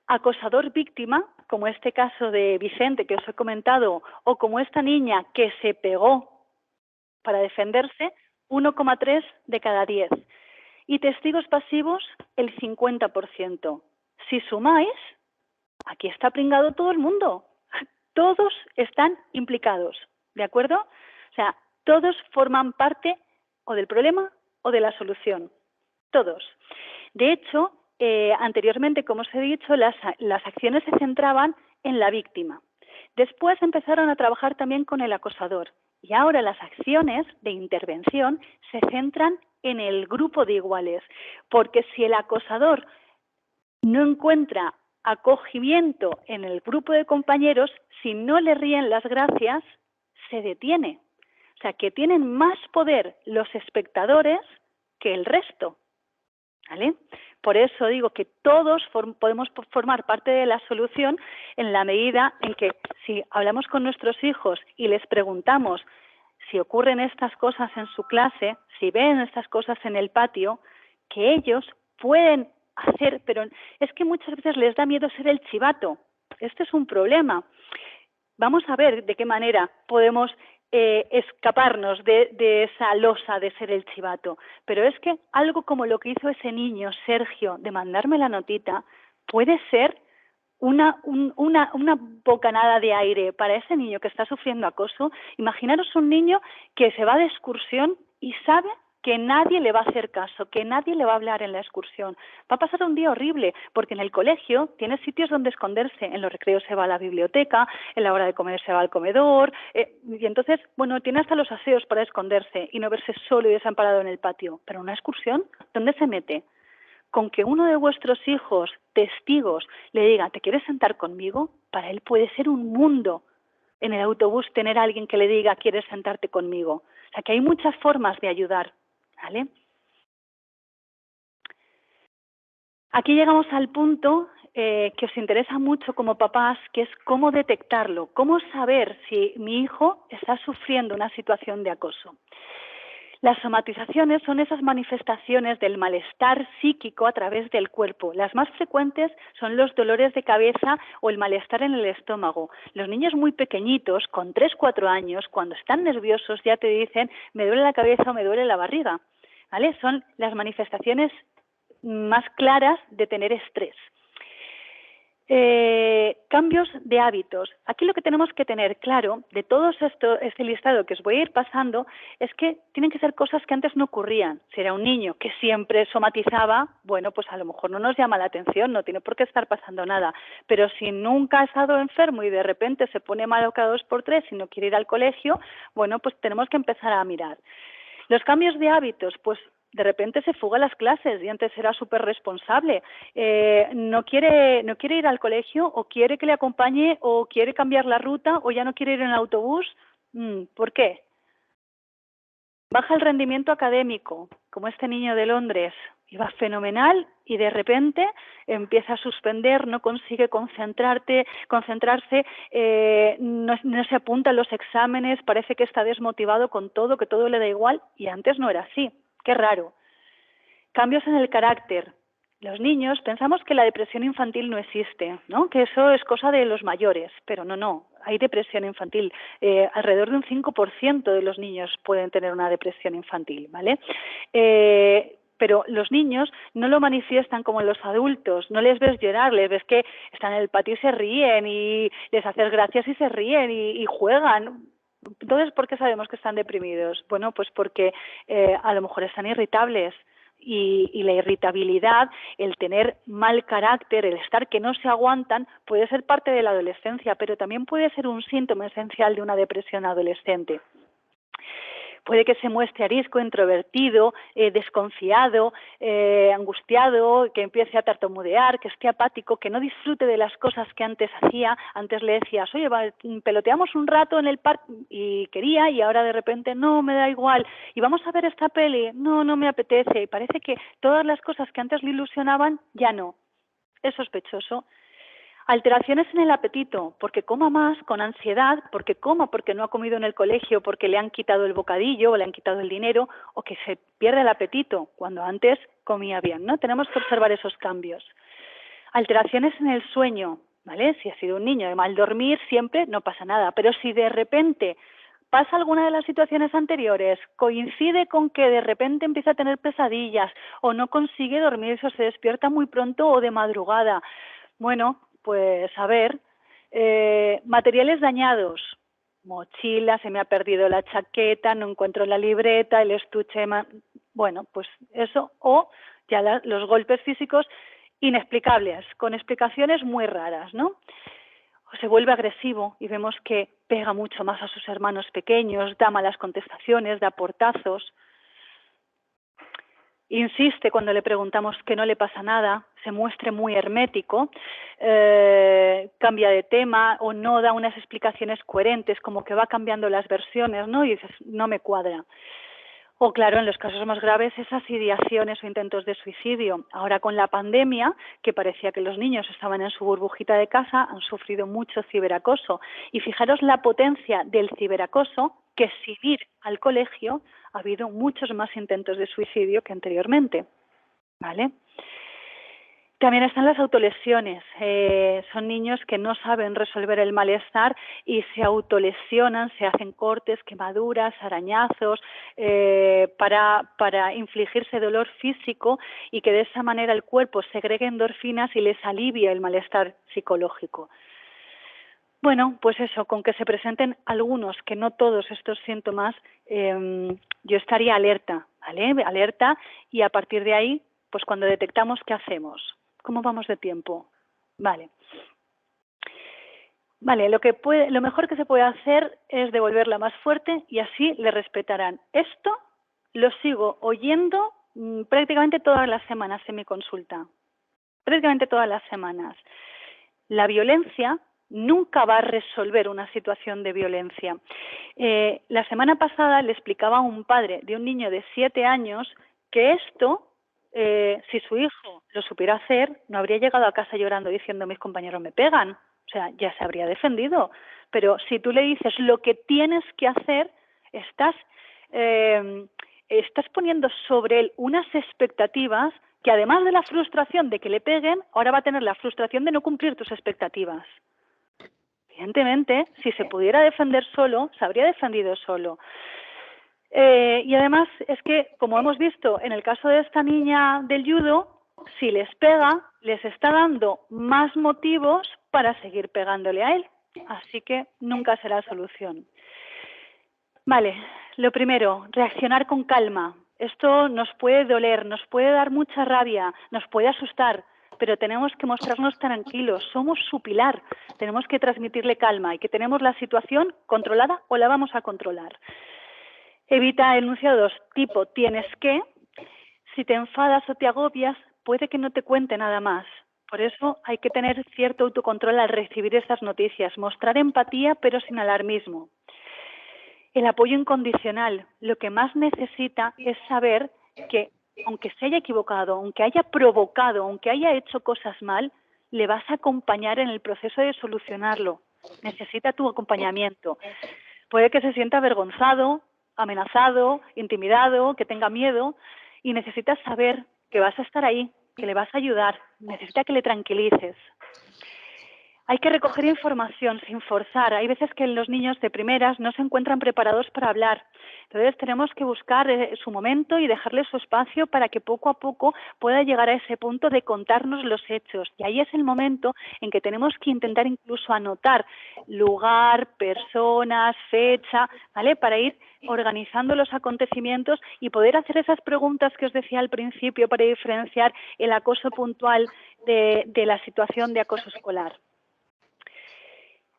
Acosador víctima, como este caso de Vicente que os he comentado, o como esta niña que se pegó para defenderse, 1,3 de cada 10. Y testigos pasivos, el 50%. Si sumáis, aquí está pringado todo el mundo. Todos están implicados, ¿de acuerdo? O sea, todos forman parte o del problema o de la solución. Todos. De hecho, anteriormente, como os he dicho, las acciones se centraban en la víctima. Después empezaron a trabajar también con el acosador. Y ahora las acciones de intervención se centran en el grupo de iguales. Porque si el acosador no encuentra acogimiento en el grupo de compañeros, si no le ríen las gracias, se detiene. O sea, que tienen más poder los espectadores que el resto. ¿Vale? Por eso digo que todos podemos formar parte de la solución en la medida en que si hablamos con nuestros hijos y les preguntamos si ocurren estas cosas en su clase, si ven estas cosas en el patio, que ellos pueden hacer, pero es que muchas veces les da miedo ser el chivato. Este es un problema. Vamos a ver de qué manera podemos escaparnos de esa losa de ser el chivato. Pero es que algo como lo que hizo ese niño, Sergio, de mandarme la notita, puede ser una bocanada de aire para ese niño que está sufriendo acoso. Imaginaros un niño que se va de excursión y sabe que nadie le va a hacer caso, que nadie le va a hablar en la excursión. Va a pasar un día horrible, porque en el colegio tiene sitios donde esconderse. En los recreos se va a la biblioteca, en la hora de comer se va al comedor, y entonces, bueno, tiene hasta los aseos para esconderse y no verse solo y desamparado en el patio. Pero una excursión, ¿dónde se mete? Con que uno de vuestros hijos, testigos, le diga, ¿te quieres sentar conmigo? Para él puede ser un mundo en el autobús tener a alguien que le diga, ¿quieres sentarte conmigo? O sea, que hay muchas formas de ayudar, ¿vale? Aquí llegamos al punto que os interesa mucho como papás, que es cómo detectarlo, cómo saber si mi hijo está sufriendo una situación de acoso. Las somatizaciones son esas manifestaciones del malestar psíquico a través del cuerpo. Las más frecuentes son los dolores de cabeza o el malestar en el estómago. Los niños muy pequeñitos, con 3, 4 años, cuando están nerviosos ya te dicen me duele la cabeza o me duele la barriga, ¿vale? Son las manifestaciones más claras de tener estrés. Cambios de hábitos. Aquí lo que tenemos que tener claro de todo este listado que os voy a ir pasando es que tienen que ser cosas que antes no ocurrían. Si era un niño que siempre somatizaba, bueno, pues a lo mejor no nos llama la atención, no tiene por qué estar pasando nada. Pero si nunca ha estado enfermo y de repente se pone malo cada 2 por 3 y no quiere ir al colegio, bueno, pues tenemos que empezar a mirar. Los cambios de hábitos, pues de repente se fuga a las clases y antes era súper responsable. No quiere ir al colegio o quiere que le acompañe o quiere cambiar la ruta o ya no quiere ir en autobús. ¿Por qué? Baja el rendimiento académico, como este niño de Londres. Iba fenomenal y de repente empieza a suspender, no consigue concentrarse, no se apunta a los exámenes, parece que está desmotivado con todo, que todo le da igual y antes no era así. Qué raro. Cambios en el carácter. Los niños pensamos que la depresión infantil no existe, ¿no? Que eso es cosa de los mayores, pero no, hay depresión infantil. Alrededor de un 5% de los niños pueden tener una depresión infantil, ¿vale? Pero los niños no lo manifiestan como los adultos, no les ves llorar, les ves que están en el patio y se ríen y les haces gracias y se ríen y juegan. Entonces, ¿por qué sabemos que están deprimidos? Bueno, pues porque a lo mejor están irritables y la irritabilidad, el tener mal carácter, el estar que no se aguantan, puede ser parte de la adolescencia, pero también puede ser un síntoma esencial de una depresión adolescente. Puede que se muestre arisco, introvertido, desconfiado, angustiado, que empiece a tartamudear, que esté apático, que no disfrute de las cosas que antes hacía. Antes le decías, oye, peloteamos un rato en el parque y quería y ahora de repente no, me da igual. Y vamos a ver esta peli, no me apetece. Y parece que todas las cosas que antes le ilusionaban ya no. Es sospechoso. Alteraciones en el apetito, porque coma más con ansiedad, porque no ha comido en el colegio, porque le han quitado el bocadillo o le han quitado el dinero, o que se pierde el apetito cuando antes comía bien, ¿no? Tenemos que observar esos cambios. Alteraciones en el sueño, ¿vale? Si ha sido un niño de mal dormir siempre, no pasa nada, pero si de repente pasa alguna de las situaciones anteriores, coincide con que de repente empieza a tener pesadillas o no consigue dormirse o se despierta muy pronto o de madrugada, bueno, pues a ver, materiales dañados, mochila, se me ha perdido la chaqueta, no encuentro la libreta, el estuche, bueno, pues eso, o ya los golpes físicos inexplicables, con explicaciones muy raras, ¿no? O se vuelve agresivo y vemos que pega mucho más a sus hermanos pequeños, da malas contestaciones, da portazos. Insiste cuando le preguntamos que no le pasa nada, se muestre muy hermético, cambia de tema o no da unas explicaciones coherentes, como que va cambiando las versiones, ¿no? Y dices, no me cuadra. O claro, en los casos más graves, esas ideaciones o intentos de suicidio. Ahora con la pandemia, que parecía que los niños estaban en su burbujita de casa, han sufrido mucho ciberacoso. Y fijaros la potencia del ciberacoso, que sin ir al colegio ha habido muchos más intentos de suicidio que anteriormente, ¿vale? También están las autolesiones. Son niños que no saben resolver el malestar y se autolesionan, se hacen cortes, quemaduras, arañazos, para infligirse dolor físico y que de esa manera el cuerpo segregue endorfinas y les alivia el malestar psicológico. Bueno, pues eso, con que se presenten algunos, que no todos estos síntomas, yo estaría alerta, ¿vale? Alerta, y a partir de ahí, pues cuando detectamos, ¿qué hacemos? ¿Cómo vamos de tiempo? Vale. Vale, lo mejor que se puede hacer es devolverla más fuerte y así le respetarán. Esto lo sigo oyendo prácticamente todas las semanas en mi consulta. Prácticamente todas las semanas. La violencia nunca va a resolver una situación de violencia. La semana pasada le explicaba a un padre de un niño de 7 años que esto, si su hijo lo supiera hacer, no habría llegado a casa llorando diciendo mis compañeros me pegan. O sea, ya se habría defendido. Pero si tú le dices lo que tienes que hacer, estás poniendo sobre él unas expectativas que además de la frustración de que le peguen, ahora va a tener la frustración de no cumplir tus expectativas. Evidentemente, si se pudiera defender solo, se habría defendido solo. Y además es que, como hemos visto en el caso de esta niña del judo, si les pega, les está dando más motivos para seguir pegándole a él. Así que nunca será solución. Vale, lo primero, reaccionar con calma. Esto nos puede doler, nos puede dar mucha rabia, nos puede asustar, pero tenemos que mostrarnos tranquilos, somos su pilar, tenemos que transmitirle calma y que tenemos la situación controlada o la vamos a controlar. Evita enunciados tipo tienes que. Si te enfadas o te agobias, puede que no te cuente nada más. Por eso hay que tener cierto autocontrol al recibir estas noticias, mostrar empatía pero sin alarmismo. El apoyo incondicional, lo que más necesita es saber que aunque se haya equivocado, aunque haya provocado, aunque haya hecho cosas mal, le vas a acompañar en el proceso de solucionarlo. Necesita tu acompañamiento. Puede que se sienta avergonzado, amenazado, intimidado, que tenga miedo y necesitas saber que vas a estar ahí, que le vas a ayudar, necesita que le tranquilices. Hay que recoger información sin forzar. Hay veces que los niños de primeras no se encuentran preparados para hablar. Entonces tenemos que buscar su momento y dejarle su espacio para que poco a poco pueda llegar a ese punto de contarnos los hechos. Y ahí es el momento en que tenemos que intentar incluso anotar lugar, personas, fecha, ¿vale? Para ir organizando los acontecimientos y poder hacer esas preguntas que os decía al principio para diferenciar el acoso puntual de la situación de acoso escolar.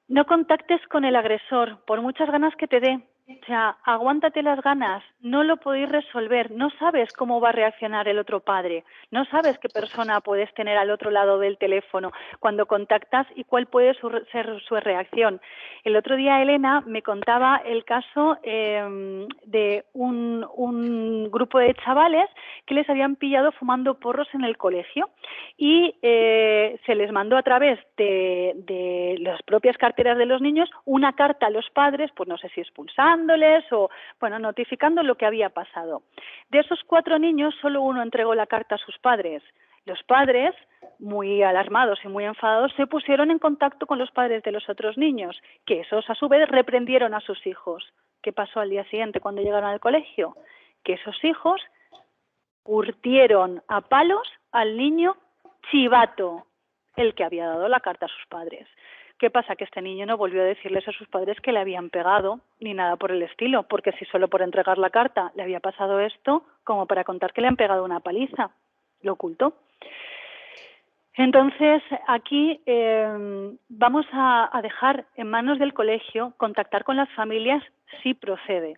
No contactes con el agresor, por muchas ganas que te dé. O sea, aguántate las ganas, no lo podéis resolver, no sabes cómo va a reaccionar el otro padre, no sabes qué persona puedes tener al otro lado del teléfono cuando contactas y cuál puede ser su reacción. El otro día Elena me contaba el caso de un grupo de chavales que les habían pillado fumando porros en el colegio y se les mandó a través de las propias carteras de los niños una carta a los padres, pues no sé si expulsándoles o, bueno, notificando lo que había pasado. De esos 4 niños, solo uno entregó la carta a sus padres. Los padres, muy alarmados y muy enfadados, se pusieron en contacto con los padres de los otros niños, que esos a su vez reprendieron a sus hijos. ¿Qué pasó al día siguiente cuando llegaron al colegio? Que esos hijos curtieron a palos al niño chivato, el que había dado la carta a sus padres. ¿Qué pasa? Que este niño no volvió a decirles a sus padres que le habían pegado, ni nada por el estilo, porque si solo por entregar la carta le había pasado esto, como para contar que le han pegado una paliza, lo ocultó. Entonces, aquí vamos a dejar en manos del colegio contactar con las familias si procede.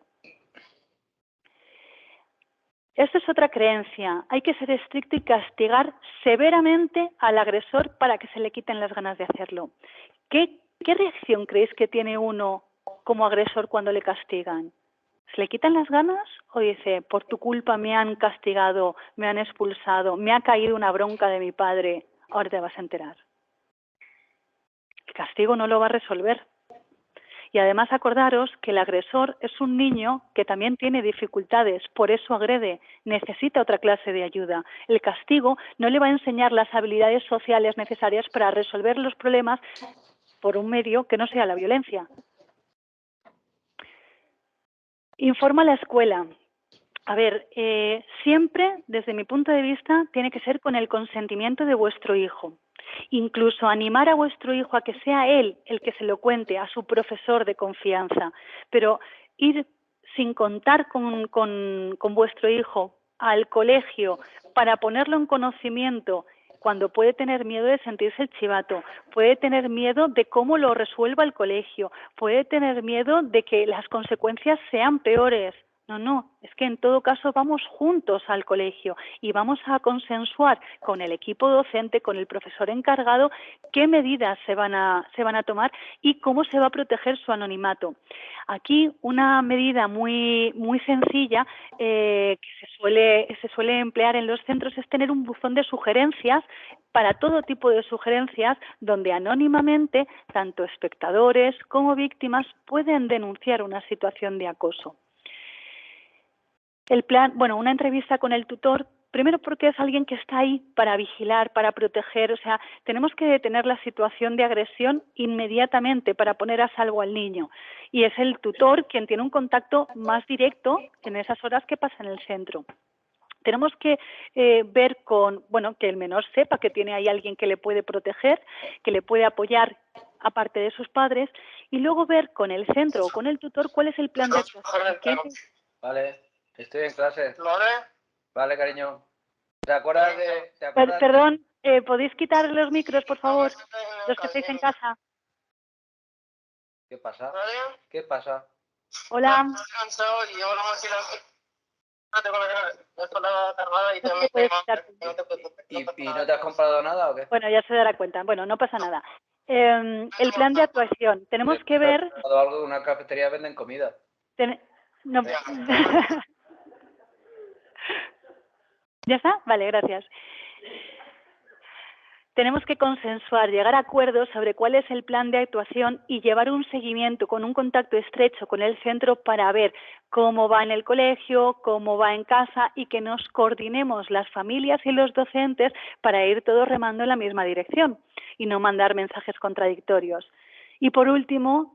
Esta es otra creencia. Hay que ser estricto y castigar severamente al agresor para que se le quiten las ganas de hacerlo. ¿Qué reacción creéis que tiene uno como agresor cuando le castigan? ¿Se le quitan las ganas o dice, por tu culpa me han castigado, me han expulsado, me ha caído una bronca de mi padre, ahora te vas a enterar? El castigo no lo va a resolver. Y además acordaros que el agresor es un niño que también tiene dificultades, por eso agrede, necesita otra clase de ayuda. El castigo no le va a enseñar las habilidades sociales necesarias para resolver los problemas por un medio que no sea la violencia. Informa a la escuela. A ver, siempre, desde mi punto de vista, tiene que ser con el consentimiento de vuestro hijo. Incluso animar a vuestro hijo a que sea él el que se lo cuente a su profesor de confianza, pero ir sin contar con vuestro hijo al colegio para ponerlo en conocimiento, cuando puede tener miedo de sentirse el chivato, puede tener miedo de cómo lo resuelva el colegio, puede tener miedo de que las consecuencias sean peores. No, es que en todo caso vamos juntos al colegio y vamos a consensuar con el equipo docente, con el profesor encargado, qué medidas se van a tomar y cómo se va a proteger su anonimato. Aquí una medida muy sencilla que se suele emplear en los centros es tener un buzón de sugerencias para todo tipo de sugerencias donde anónimamente tanto espectadores como víctimas pueden denunciar una situación de acoso. El plan, una entrevista con el tutor, primero porque es alguien que está ahí para vigilar, para proteger, o sea, tenemos que detener la situación de agresión inmediatamente para poner a salvo al niño. Y es el tutor quien tiene un contacto más directo en esas horas que pasa en el centro. Tenemos que ver que el menor sepa que tiene ahí alguien que le puede proteger, que le puede apoyar aparte de sus padres, y luego ver con el centro o con el tutor cuál es el plan de actuación. Vale. Estoy en clase. Vale, cariño. ¿Te acuerdas de...? Perdón, ¿podéis quitar los micros, por favor? Los que estáis en casa. ¿Qué pasa? ¿Qué pasa? Hola. ¿Y no te has comprado nada o qué? Bueno, ya se dará cuenta. Bueno, no pasa nada. El plan de actuación. Tenemos que ver... Algo de una cafetería venden comida. No. ¿Ya está? Vale, gracias. Tenemos que consensuar, llegar a acuerdos sobre cuál es el plan de actuación y llevar un seguimiento con un contacto estrecho con el centro para ver cómo va en el colegio, cómo va en casa y que nos coordinemos las familias y los docentes para ir todos remando en la misma dirección y no mandar mensajes contradictorios. Y por último,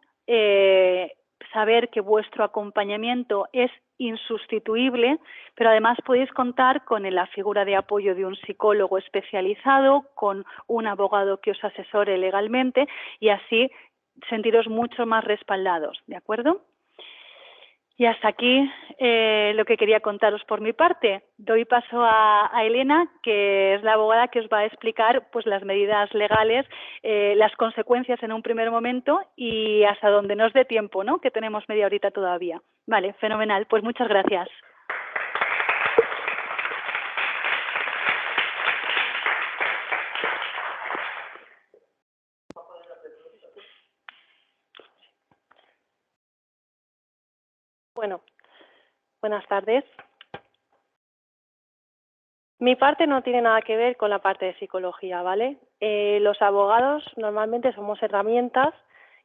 saber que vuestro acompañamiento es insustituible, pero además podéis contar con la figura de apoyo de un psicólogo especializado, con un abogado que os asesore legalmente y así sentiros mucho más respaldados, ¿de acuerdo? Y hasta aquí lo que quería contaros por mi parte. Doy paso a Elena, que es la abogada que os va a explicar pues las medidas legales, las consecuencias en un primer momento y hasta donde nos dé tiempo, ¿no? Que tenemos media horita todavía. Vale, fenomenal. Pues muchas gracias. Bueno, buenas tardes. Mi parte no tiene nada que ver con la parte de psicología, ¿vale? Los abogados normalmente somos herramientas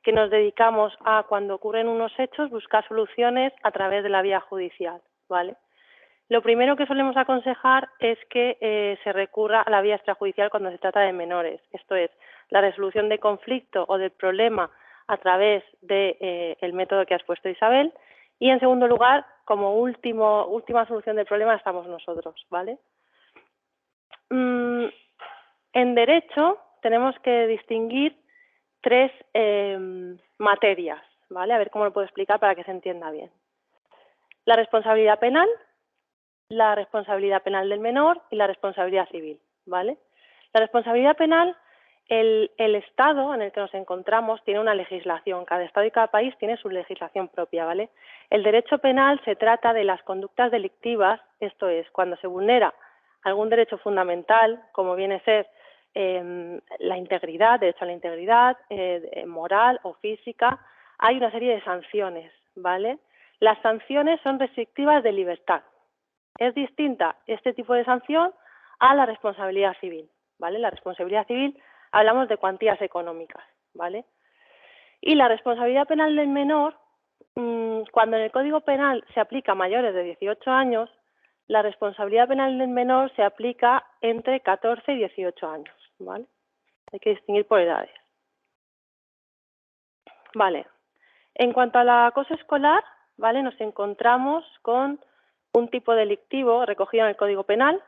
que nos dedicamos a, cuando ocurren unos hechos, buscar soluciones a través de la vía judicial, ¿vale? Lo primero que solemos aconsejar es que se recurra a la vía extrajudicial cuando se trata de menores, esto es, la resolución de conflicto o del problema a través del método que has puesto, Isabel, y en segundo lugar, como última solución del problema estamos nosotros, ¿vale? En derecho tenemos que distinguir tres materias, ¿vale? A ver cómo lo puedo explicar para que se entienda bien. La responsabilidad penal del menor y la responsabilidad civil, ¿vale? La responsabilidad penal, el Estado en el que nos encontramos tiene una legislación, cada Estado y cada país tiene su legislación propia, ¿vale? El derecho penal se trata de las conductas delictivas, esto es, cuando se vulnera algún derecho fundamental, como viene a ser la integridad, derecho a la integridad, moral o física, hay una serie de sanciones, ¿vale? Las sanciones son restrictivas de libertad. Es distinta este tipo de sanción a la responsabilidad civil, ¿vale? La responsabilidad civil hablamos de cuantías económicas, ¿vale? Y la responsabilidad penal del menor, cuando en el Código Penal se aplica a mayores de 18 años, la responsabilidad penal del menor se aplica entre 14 y 18 años, ¿vale? Hay que distinguir por edades. Vale. En cuanto al acoso escolar, ¿vale? Nos encontramos con un tipo delictivo recogido en el Código Penal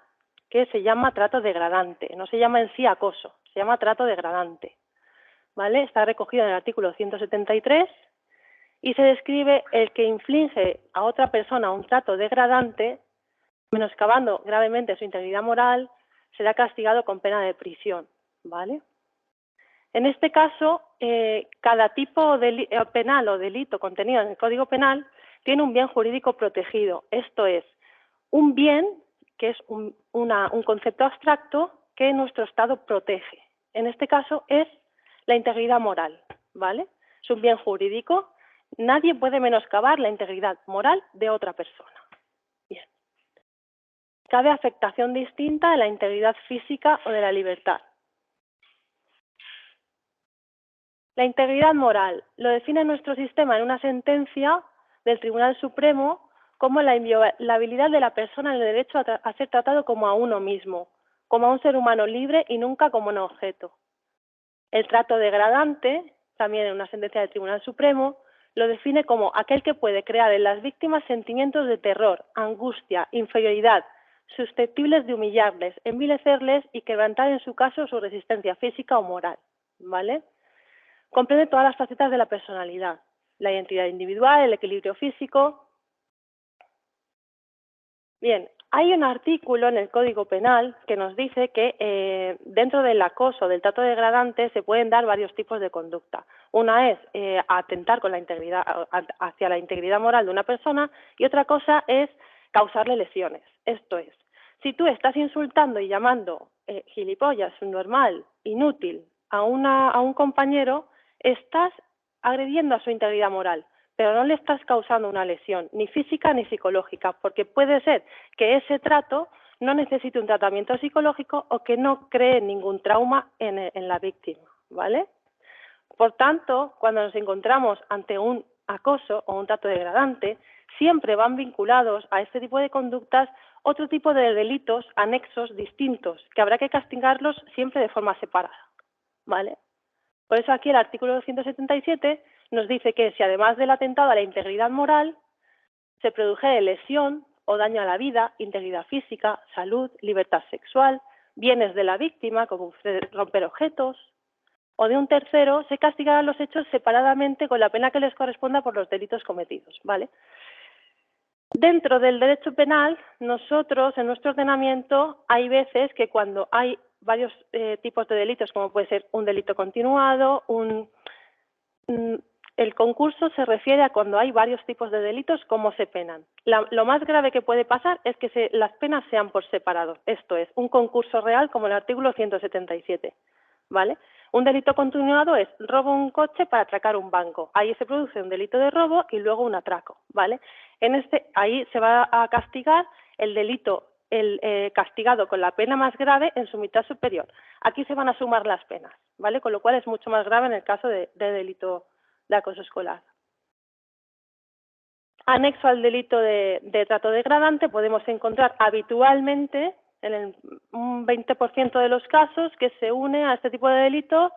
que se llama trato degradante. No se llama en sí acoso, se llama trato degradante, ¿vale? Está recogido en el artículo 173 y se describe el que inflige a otra persona un trato degradante, menoscabando gravemente su integridad moral, será castigado con pena de prisión, ¿vale? En este caso, cada tipo penal o delito contenido en el Código Penal tiene un bien jurídico protegido. Esto es, un bien que es un concepto abstracto que nuestro Estado protege. En este caso es la integridad moral, ¿vale? Es un bien jurídico. Nadie puede menoscabar la integridad moral de otra persona. Bien. Cabe afectación distinta de la integridad física o de la libertad. La integridad moral lo define nuestro sistema en una sentencia del Tribunal Supremo como la inviolabilidad de la persona en el derecho a ser tratado como a uno mismo, como a un ser humano libre y nunca como un objeto. El trato degradante, también en una sentencia del Tribunal Supremo, lo define como aquel que puede crear en las víctimas sentimientos de terror, angustia, inferioridad, susceptibles de humillarles, envilecerles y quebrantar en su caso su resistencia física o moral, ¿vale? Comprende todas las facetas de la personalidad, la identidad individual, el equilibrio físico. Bien, hay un artículo en el Código Penal que nos dice que dentro del acoso, del trato degradante, se pueden dar varios tipos de conducta. Una es atentar con la integridad, hacia la integridad moral de una persona, y otra cosa es causarle lesiones. Esto es, si tú estás insultando y llamando gilipollas, subnormal, inútil a un compañero, estás agrediendo a su integridad moral, pero no le estás causando una lesión, ni física ni psicológica, porque puede ser que ese trato no necesite un tratamiento psicológico o que no cree ningún trauma en la víctima, ¿vale? Por tanto, cuando nos encontramos ante un acoso o un trato degradante, siempre van vinculados a este tipo de conductas otro tipo de delitos anexos distintos, que habrá que castigarlos siempre de forma separada, ¿vale? Por eso aquí el artículo 277 nos dice que si además del atentado a la integridad moral se produjere lesión o daño a la vida, integridad física, salud, libertad sexual, bienes de la víctima, como romper objetos, o de un tercero, se castigarán los hechos separadamente con la pena que les corresponda por los delitos cometidos, ¿vale? Dentro del derecho penal, nosotros, en nuestro ordenamiento, hay veces que cuando hay varios tipos de delitos, como puede ser un delito continuado, el concurso se refiere a cuando hay varios tipos de delitos, cómo se penan. Lo más grave que puede pasar es que las penas sean por separado. Esto es, un concurso real como el artículo 177, ¿vale? Un delito continuado es robo un coche para atracar un banco. Ahí se produce un delito de robo y luego un atraco, ¿vale? Ahí se va a castigar el delito castigado con la pena más grave en su mitad superior. Aquí se van a sumar las penas, ¿vale? Con lo cual es mucho más grave en el caso de delito de acoso escolar. Anexo al delito de trato degradante podemos encontrar habitualmente, en un 20% de los casos, que se une a este tipo de delito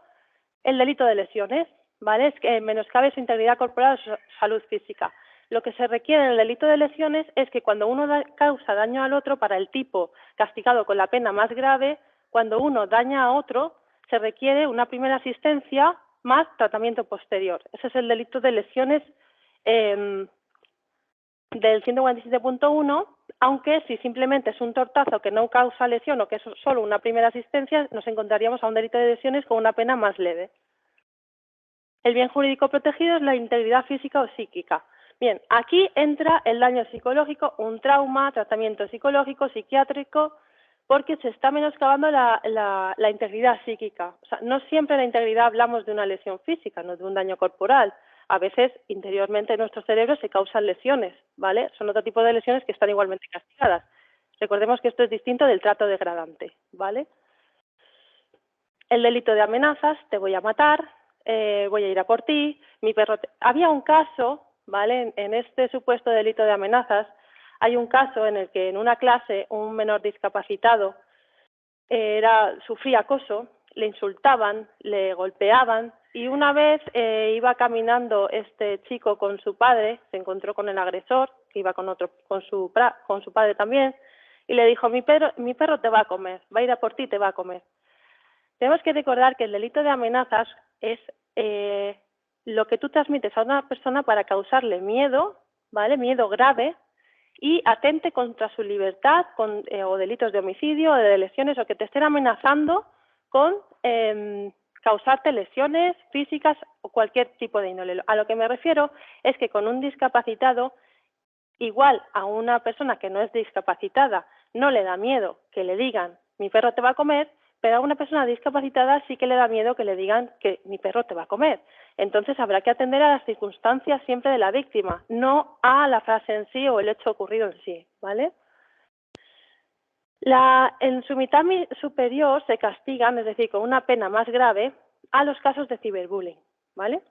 el delito de lesiones, ¿vale? Es que menoscabe su integridad corporal o su salud física. Lo que se requiere en el delito de lesiones es que cuando uno causa daño al otro, para el tipo castigado con la pena más grave, cuando uno daña a otro, se requiere una primera asistencia más tratamiento posterior. Ese es el delito de lesiones del 147.1, aunque si simplemente es un tortazo que no causa lesión o que es solo una primera asistencia, nos encontraríamos a un delito de lesiones con una pena más leve. El bien jurídico protegido es la integridad física o psíquica. Bien, aquí entra el daño psicológico, un trauma, tratamiento psicológico, psiquiátrico, porque se está menoscabando la integridad psíquica. O sea, no siempre la integridad hablamos de una lesión física, no de un daño corporal. A veces, interiormente en nuestro cerebro se causan lesiones, ¿vale? Son otro tipo de lesiones que están igualmente castigadas. Recordemos que esto es distinto del trato degradante, ¿vale? El delito de amenazas, te voy a matar, voy a ir a por ti, mi perro... Había un caso, ¿vale? En este supuesto delito de amenazas, hay un caso en el que en una clase un menor discapacitado sufría acoso, le insultaban, le golpeaban, y una vez iba caminando este chico con su padre, se encontró con el agresor, que iba con su padre también, y le dijo, mi perro te va a comer, va a ir a por ti, te va a comer. Tenemos que recordar que el delito de amenazas es lo que tú transmites a una persona para causarle miedo, ¿vale? Miedo grave y atente contra su libertad o delitos de homicidio o de lesiones o que te estén amenazando con causarte lesiones físicas o cualquier tipo de índole. A lo que me refiero es que con un discapacitado, igual a una persona que no es discapacitada no le da miedo que le digan mi perro te va a comer, pero a una persona discapacitada sí que le da miedo que le digan que mi perro te va a comer. Entonces habrá que atender a las circunstancias siempre de la víctima, no a la frase en sí o el hecho ocurrido en sí, ¿vale? En su mitad superior se castigan, es decir, con una pena más grave, a los casos de ciberbullying, ¿vale?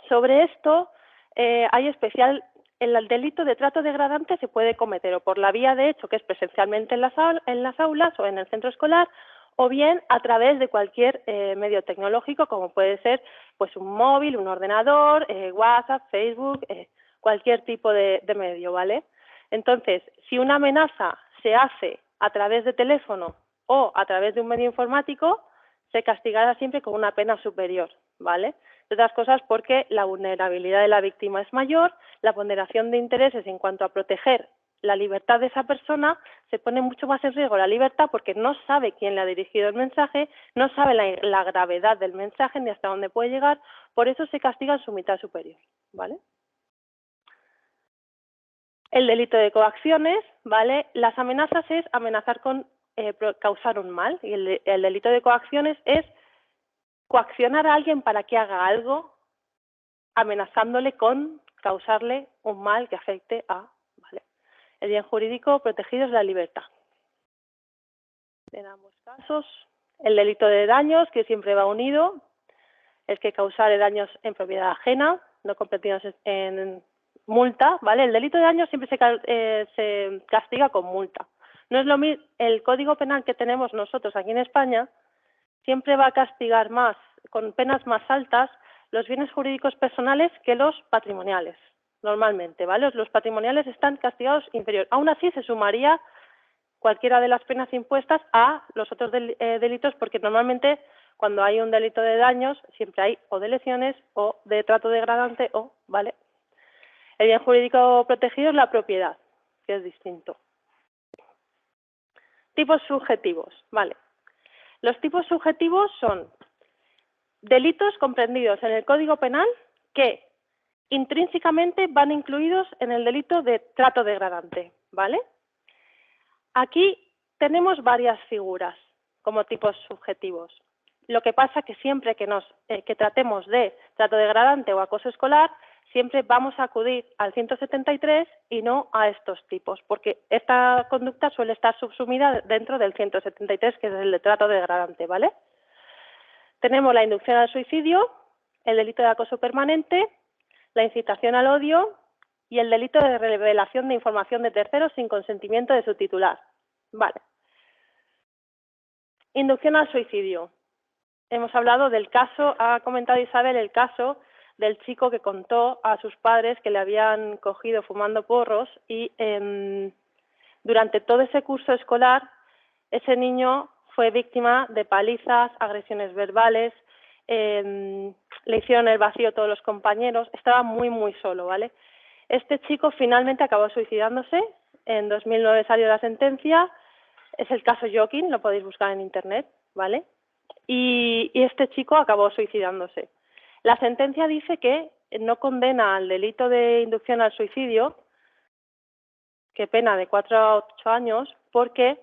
Sobre esto hay especial, el delito de trato degradante se puede cometer o por la vía de hecho, que es presencialmente en las aulas o en el centro escolar, o bien a través de cualquier medio tecnológico, como puede ser pues un móvil, un ordenador, WhatsApp, Facebook, cualquier tipo de medio, ¿vale? Entonces, si una amenaza se hace a través de teléfono o a través de un medio informático, se castigará siempre con una pena superior, ¿vale? De otras cosas porque la vulnerabilidad de la víctima es mayor, la ponderación de intereses en cuanto a proteger la libertad de esa persona se pone mucho más en riesgo la libertad porque no sabe quién le ha dirigido el mensaje, no sabe la gravedad del mensaje ni hasta dónde puede llegar, por eso se castiga en su mitad superior, ¿vale? El delito de coacciones, ¿vale? Las amenazas es amenazar con causar un mal y el delito de coacciones es coaccionar a alguien para que haga algo amenazándole con causarle un mal que afecte a, ¿vale? El bien jurídico protegido es la libertad. En ambos casos, el delito de daños, que siempre va unido, es que causar daños en propiedad ajena, no competidos en multa, ¿vale? El delito de daños siempre se castiga con multa. No es lo mismo, el Código Penal que tenemos nosotros aquí en España siempre va a castigar más, con penas más altas, los bienes jurídicos personales que los patrimoniales, normalmente, ¿vale? Los patrimoniales están castigados inferior. Aún así se sumaría cualquiera de las penas impuestas a los otros delitos, porque normalmente cuando hay un delito de daños siempre hay o de lesiones o de trato degradante o, ¿vale? El bien jurídico protegido es la propiedad, que es distinto. Tipos subjetivos, ¿vale? Los tipos subjetivos son delitos comprendidos en el Código Penal que intrínsecamente van incluidos en el delito de trato degradante, ¿vale? Aquí tenemos varias figuras como tipos subjetivos. Lo que pasa que siempre que tratemos de trato degradante o acoso escolar, siempre vamos a acudir al 173 y no a estos tipos, porque esta conducta suele estar subsumida dentro del 173, que es el de trato degradante, ¿vale? Tenemos la inducción al suicidio, el delito de acoso permanente, la incitación al odio y el delito de revelación de información de terceros sin consentimiento de su titular. Vale. Inducción al suicidio. Hemos hablado del caso, ha comentado Isabel el caso del chico que contó a sus padres que le habían cogido fumando porros y durante todo ese curso escolar ese niño fue víctima de palizas, agresiones verbales, le hicieron el vacío a todos los compañeros, estaba muy muy solo, ¿vale? Este chico finalmente acabó suicidándose, en 2009 salió la sentencia, es el caso Joaquín, lo podéis buscar en internet, ¿vale? Y este chico acabó suicidándose. La sentencia dice que no condena al delito de inducción al suicidio, que pena de 4 a 8 años, porque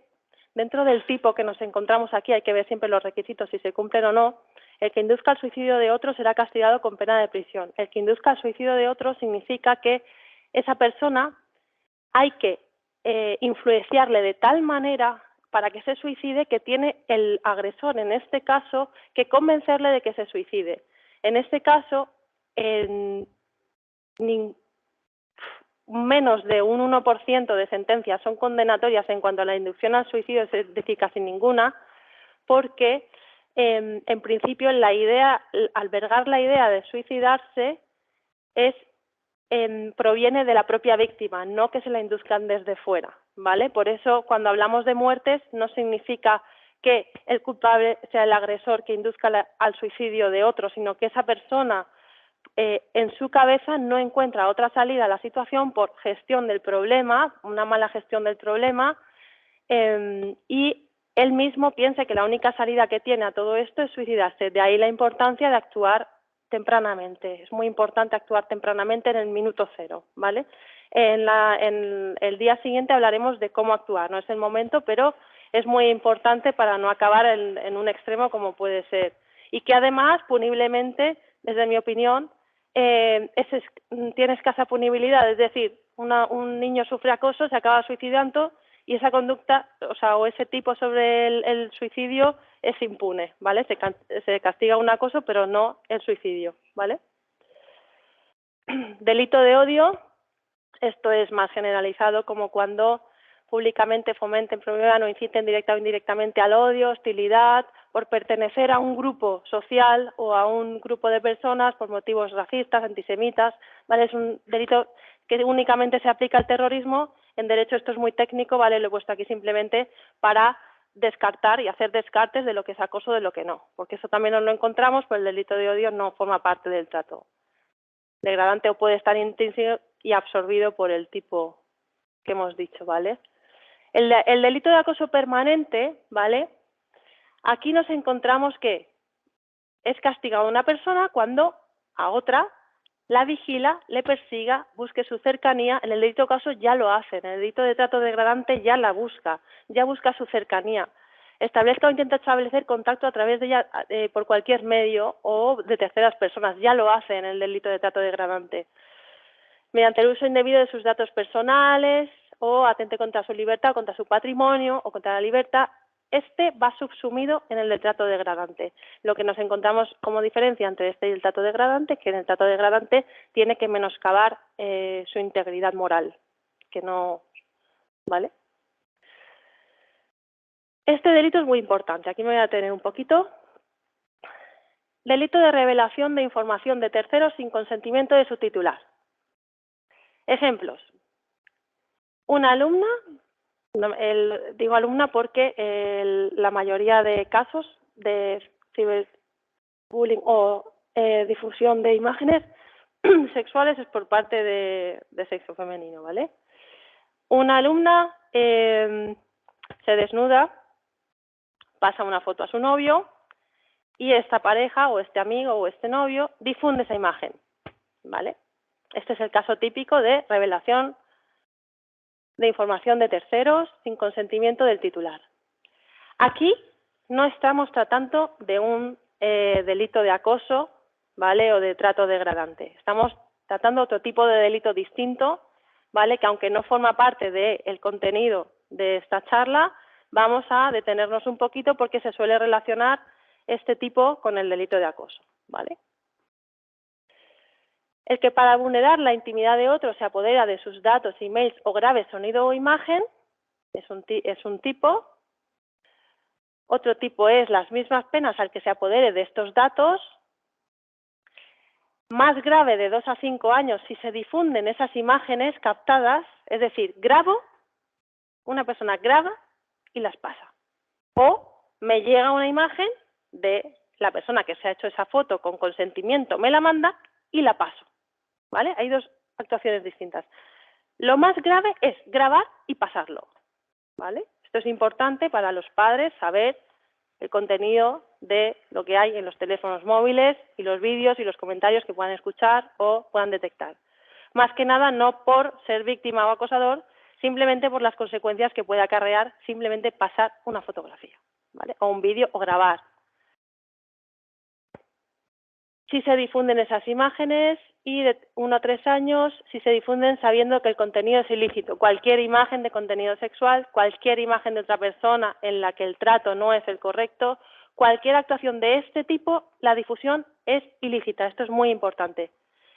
dentro del tipo que nos encontramos aquí, hay que ver siempre los requisitos si se cumplen o no, el que induzca al suicidio de otro será castigado con pena de prisión. El que induzca al suicidio de otro significa que esa persona hay que influenciarle de tal manera para que se suicide que tiene el agresor, en este caso, que convencerle de que se suicide. En este caso, menos de un 1% de sentencias son condenatorias en cuanto a la inducción al suicidio, es decir, casi ninguna, porque en principio albergar la idea de suicidarse proviene de la propia víctima, no que se la induzcan desde fuera, ¿vale? Por eso, cuando hablamos de muertes, no significa que el culpable sea el agresor que induzca al suicidio de otro, sino que esa persona en su cabeza no encuentra otra salida a la situación por gestión del problema, una mala gestión del problema, y él mismo piensa que la única salida que tiene a todo esto es suicidarse. De ahí la importancia de actuar tempranamente. Es muy importante actuar tempranamente en el minuto cero, ¿vale? En el día siguiente hablaremos de cómo actuar, no es el momento, pero es muy importante para no acabar en un extremo como puede ser. Y que además, puniblemente, desde mi opinión, tiene escasa punibilidad, es decir, un niño sufre acoso, se acaba suicidando y esa conducta, o ese tipo sobre el suicidio es impune, ¿vale? Se castiga un acoso, pero no el suicidio, ¿vale? Delito de odio, esto es más generalizado, como cuando públicamente fomenten, promuevan o inciten directa o indirectamente al odio, hostilidad, por pertenecer a un grupo social o a un grupo de personas por motivos racistas, antisemitas, ¿vale? Es un delito que únicamente se aplica al terrorismo. En derecho esto es muy técnico, ¿vale? Lo he puesto aquí simplemente para descartar y hacer descartes de lo que es acoso, de lo que no, porque eso también nos lo encontramos, pero el delito de odio no forma parte del trato degradante o puede estar intrínseco y absorbido por el tipo que hemos dicho, ¿vale? El delito de acoso permanente, ¿vale? Aquí nos encontramos que es castigado a una persona cuando a otra la vigila, le persiga, busque su cercanía. En el delito de acoso ya lo hace, en el delito de trato degradante ya la busca, ya busca su cercanía. Establezca o intenta establecer contacto a través de ella por cualquier medio o de terceras personas, ya lo hace en el delito de trato degradante. Mediante el uso indebido de sus datos personales o atente contra su libertad, contra su patrimonio o contra la libertad, este va subsumido en el del trato degradante. Lo que nos encontramos como diferencia entre este y el trato degradante es que en el trato degradante tiene que menoscabar su integridad moral, que no, ¿vale? Este delito es muy importante, aquí me voy a detener un poquito. Delito de revelación de información de terceros sin consentimiento de su titular. Ejemplos. Una alumna, digo alumna porque la mayoría de casos de ciberbullying o difusión de imágenes sexuales es por parte de sexo femenino, ¿vale? Una alumna se desnuda, pasa una foto a su novio y esta pareja o este amigo o este novio difunde esa imagen, ¿vale? Este es el caso típico de revelación de información de terceros sin consentimiento del titular. Aquí no estamos tratando de un delito de acoso, ¿vale? O de trato degradante. Estamos tratando otro tipo de delito distinto, ¿vale? Que aunque no forma parte del contenido de esta charla, vamos a detenernos un poquito porque se suele relacionar este tipo con el delito de acoso, ¿vale? El que para vulnerar la intimidad de otro se apodera de sus datos, emails o grabe sonido o imagen es un tipo. Otro tipo es las mismas penas al que se apodere de estos datos. Más grave, de 2 a 5 años, si se difunden esas imágenes captadas, es decir, una persona graba y las pasa. O me llega una imagen de la persona que se ha hecho esa foto con consentimiento, me la manda y la paso, ¿vale? Hay dos actuaciones distintas. Lo más grave es grabar y pasarlo, ¿vale? Esto es importante para los padres saber el contenido de lo que hay en los teléfonos móviles y los vídeos y los comentarios que puedan escuchar o puedan detectar. Más que nada no por ser víctima o acosador, simplemente por las consecuencias que puede acarrear simplemente pasar una fotografía, ¿vale? O un vídeo o grabar. Si se difunden esas imágenes y de 1 a 3 años, si se difunden sabiendo que el contenido es ilícito. Cualquier imagen de contenido sexual, cualquier imagen de otra persona en la que el trato no es el correcto, cualquier actuación de este tipo, la difusión es ilícita. Esto es muy importante.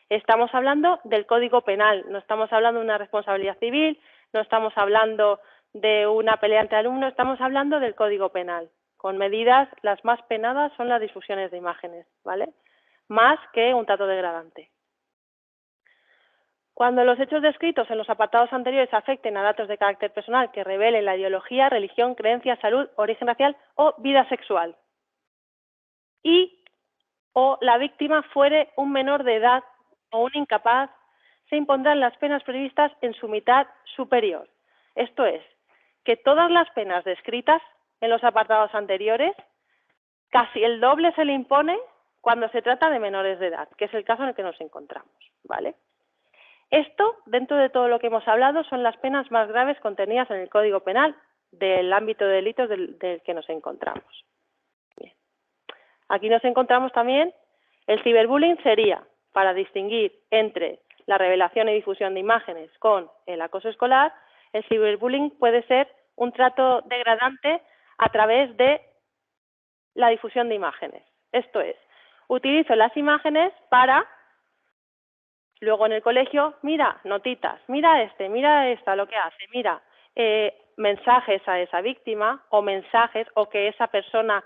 Estamos hablando del Código Penal, no estamos hablando de una responsabilidad civil, no estamos hablando de una pelea entre alumnos, estamos hablando del Código Penal. Con medidas, las más penadas son las difusiones de imágenes, ¿vale? Más que un trato degradante. Cuando los hechos descritos en los apartados anteriores afecten a datos de carácter personal que revelen la ideología, religión, creencia, salud, origen racial o vida sexual. Y o la víctima fuere un menor de edad o un incapaz, se impondrán las penas previstas en su mitad superior. Esto es, que todas las penas descritas en los apartados anteriores, casi el doble se le impone cuando se trata de menores de edad, que es el caso en el que nos encontramos, ¿vale? Esto, dentro de todo lo que hemos hablado, son las penas más graves contenidas en el Código Penal del ámbito de delitos del que nos encontramos. Bien. Aquí nos encontramos también, el ciberbullying sería, para distinguir entre la revelación y difusión de imágenes con el acoso escolar, el ciberbullying puede ser un trato degradante a través de la difusión de imágenes. Esto es, utilizo las imágenes para, luego en el colegio, mira, notitas, mira esta, lo que hace, mira, mensajes a esa víctima o mensajes o que esa persona,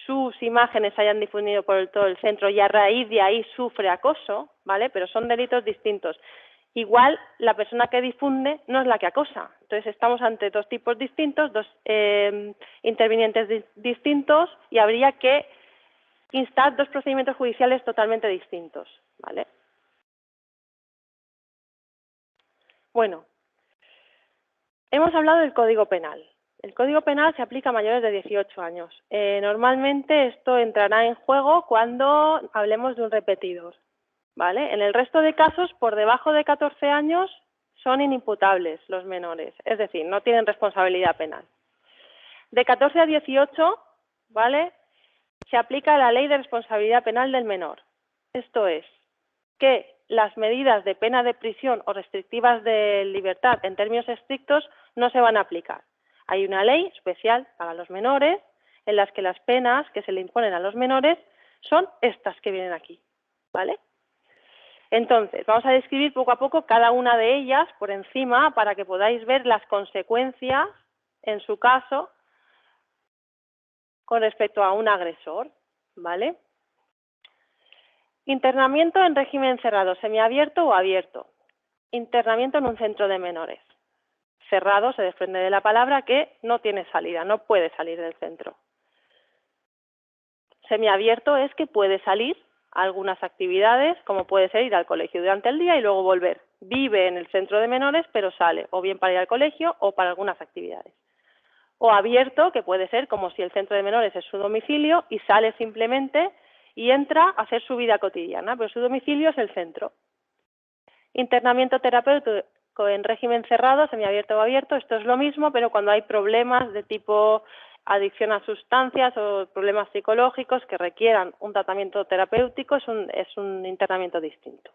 sus imágenes se hayan difundido por todo el centro y a raíz de ahí sufre acoso, ¿vale? Pero son delitos distintos. Igual la persona que difunde no es la que acosa. Entonces estamos ante dos tipos distintos, dos intervinientes distintos y habría que instar dos procedimientos judiciales totalmente distintos, ¿vale? Bueno, hemos hablado del Código Penal. El Código Penal se aplica a mayores de 18 años. Normalmente esto entrará en juego cuando hablemos de un repetidor, ¿vale? En el resto de casos, por debajo de 14 años, son inimputables los menores, es decir, no tienen responsabilidad penal. De 14 a 18, ¿vale?, se aplica la Ley de Responsabilidad Penal del Menor. Esto es, que las medidas de pena de prisión o restrictivas de libertad en términos estrictos no se van a aplicar. Hay una ley especial para los menores en las que las penas que se le imponen a los menores son estas que vienen aquí, ¿vale? Entonces, vamos a describir poco a poco cada una de ellas por encima para que podáis ver las consecuencias, en su caso, con respecto a un agresor, ¿vale? Internamiento en régimen cerrado, semiabierto o abierto. Internamiento en un centro de menores. Cerrado se desprende de la palabra que no tiene salida, no puede salir del centro. Semiabierto es que puede salir a algunas actividades, como puede ser ir al colegio durante el día y luego volver. Vive en el centro de menores, pero sale, o bien para ir al colegio o para algunas actividades. O abierto, que puede ser como si el centro de menores es su domicilio y sale simplemente y entra a hacer su vida cotidiana, pero su domicilio es el centro. Internamiento terapéutico en régimen cerrado, semiabierto o abierto, esto es lo mismo, pero cuando hay problemas de tipo adicción a sustancias o problemas psicológicos que requieran un tratamiento terapéutico, es un internamiento distinto.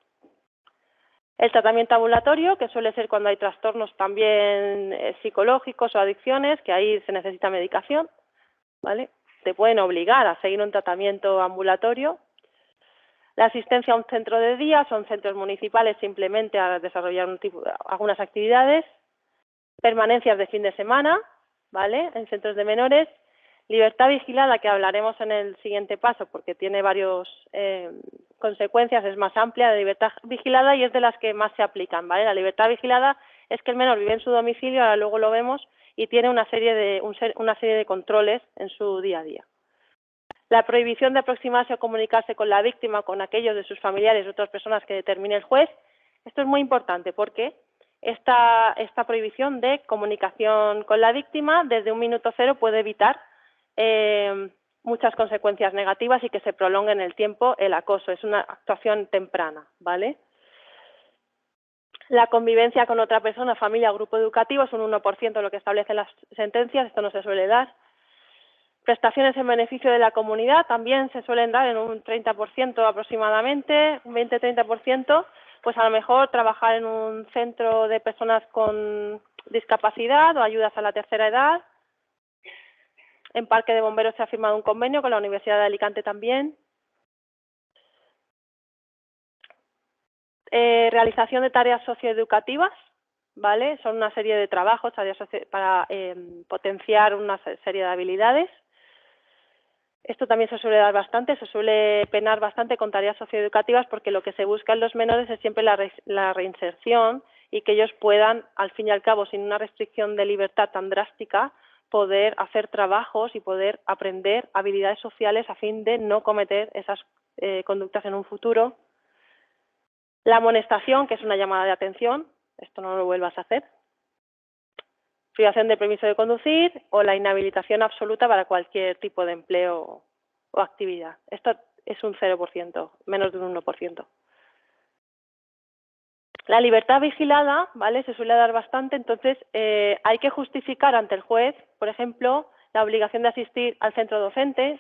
El tratamiento ambulatorio, que suele ser cuando hay trastornos también psicológicos o adicciones, que ahí se necesita medicación, ¿vale? Te pueden obligar a seguir un tratamiento ambulatorio. La asistencia a un centro de día, son centros municipales simplemente a desarrollar algunas actividades. Permanencias de fin de semana, ¿vale?, en centros de menores. Libertad vigilada, que hablaremos en el siguiente paso porque tiene varias consecuencias, es más amplia la libertad vigilada y es de las que más se aplican, ¿vale? La libertad vigilada es que el menor vive en su domicilio, ahora luego lo vemos, y tiene una serie de controles en su día a día. La prohibición de aproximarse o comunicarse con la víctima o con aquellos de sus familiares u otras personas que determine el juez. Esto es muy importante porque esta prohibición de comunicación con la víctima desde un minuto cero puede evitar muchas consecuencias negativas y que se prolongue en el tiempo el acoso. Es una actuación temprana, ¿vale? La convivencia con otra persona, familia o grupo educativo es un 1% lo que establecen las sentencias, esto no se suele dar. Prestaciones en beneficio de la comunidad también se suelen dar en un 30% aproximadamente, un 20-30%, pues a lo mejor trabajar en un centro de personas con discapacidad o ayudas a la tercera edad. En Parque de Bomberos se ha firmado un convenio con la Universidad de Alicante también. Realización de tareas socioeducativas, ¿vale? Son una serie de trabajos para potenciar una serie de habilidades. Esto también se suele dar bastante, se suele penar bastante con tareas socioeducativas porque lo que se busca en los menores es siempre la reinserción y que ellos puedan, al fin y al cabo, sin una restricción de libertad tan drástica, poder hacer trabajos y poder aprender habilidades sociales a fin de no cometer esas conductas en un futuro. La amonestación, que es una llamada de atención, esto no lo vuelvas a hacer. Privación de permiso de conducir o la inhabilitación absoluta para cualquier tipo de empleo o actividad. Esto es un 0%, menos de un 1%. La libertad vigilada, ¿vale? Se suele dar bastante, entonces hay que justificar ante el juez, por ejemplo, la obligación de asistir al centro docente,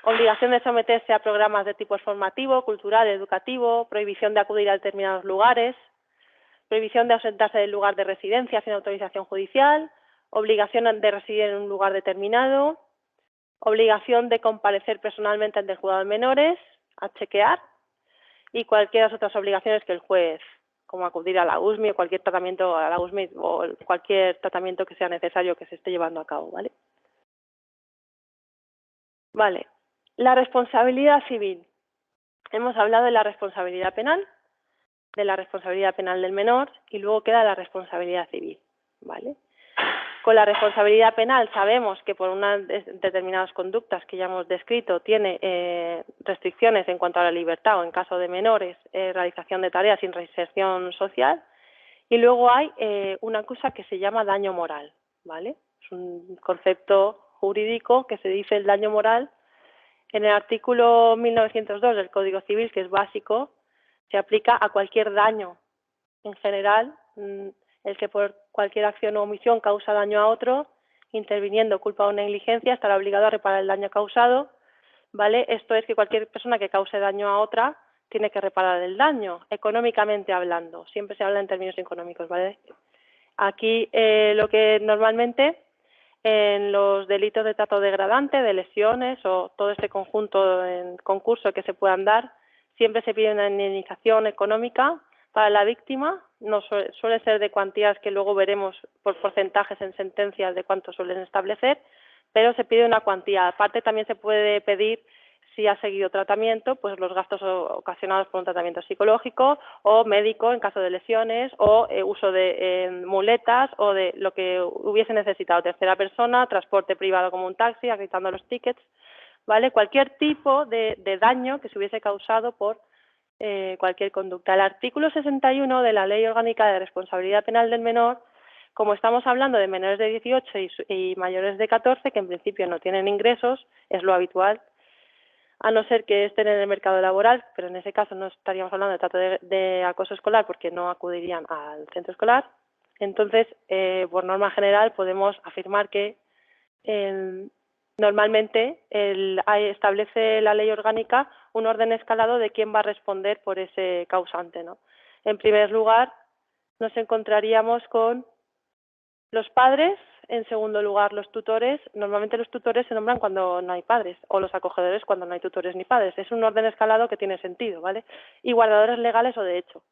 obligación de someterse a programas de tipo formativo, cultural, educativo, prohibición de acudir a determinados lugares, prohibición de ausentarse del lugar de residencia sin autorización judicial, obligación de residir en un lugar determinado, obligación de comparecer personalmente ante el juzgado de menores, a chequear, y cualquier otras obligaciones que el juez, como acudir a la USMI o cualquier tratamiento a la USMI o cualquier tratamiento que sea necesario que se esté llevando a cabo, ¿vale? Vale. La responsabilidad civil. Hemos hablado de la responsabilidad penal, de la responsabilidad penal del menor y luego queda la responsabilidad civil, ¿vale? Con la responsabilidad penal sabemos que por unas determinadas conductas que ya hemos descrito tiene restricciones en cuanto a la libertad o en caso de menores, realización de tareas sin reinserción social, y luego hay una cosa que se llama daño moral, ¿vale? Es un concepto jurídico que se dice el daño moral. En el artículo 1902 del Código Civil, que es básico, se aplica a cualquier daño en general, el que por cualquier acción o omisión causa daño a otro, interviniendo culpa o negligencia, estará obligado a reparar el daño causado, ¿vale? Esto es que cualquier persona que cause daño a otra tiene que reparar el daño, económicamente hablando. Siempre se habla en términos económicos, ¿vale? Aquí lo que normalmente en los delitos de trato degradante, de lesiones o todo este conjunto en concurso que se puedan dar, siempre se pide una indemnización económica para la víctima, no suele ser de cuantías que luego veremos por porcentajes en sentencias de cuánto suelen establecer, pero se pide una cuantía. Aparte también se puede pedir, si ha seguido tratamiento, pues los gastos ocasionados por un tratamiento psicológico o médico en caso de lesiones o uso de muletas o de lo que hubiese necesitado tercera persona, transporte privado como un taxi, acreditando los tickets, ¿vale? Cualquier tipo de daño que se hubiese causado por cualquier conducta. El artículo 61 de la Ley Orgánica de Responsabilidad Penal del Menor, como estamos hablando de menores de 18 y mayores de 14, que en principio no tienen ingresos, es lo habitual, a no ser que estén en el mercado laboral, pero en ese caso no estaríamos hablando de trato de acoso escolar porque no acudirían al centro escolar. Entonces, por norma general, podemos afirmar que normalmente establece la ley orgánica un orden escalado de quién va a responder por ese causante, ¿no? En primer lugar, nos encontraríamos con los padres, en segundo lugar los tutores. Normalmente los tutores se nombran cuando no hay padres, o los acogedores cuando no hay tutores ni padres. Es un orden escalado que tiene sentido, ¿vale? Y guardadores legales o de hecho.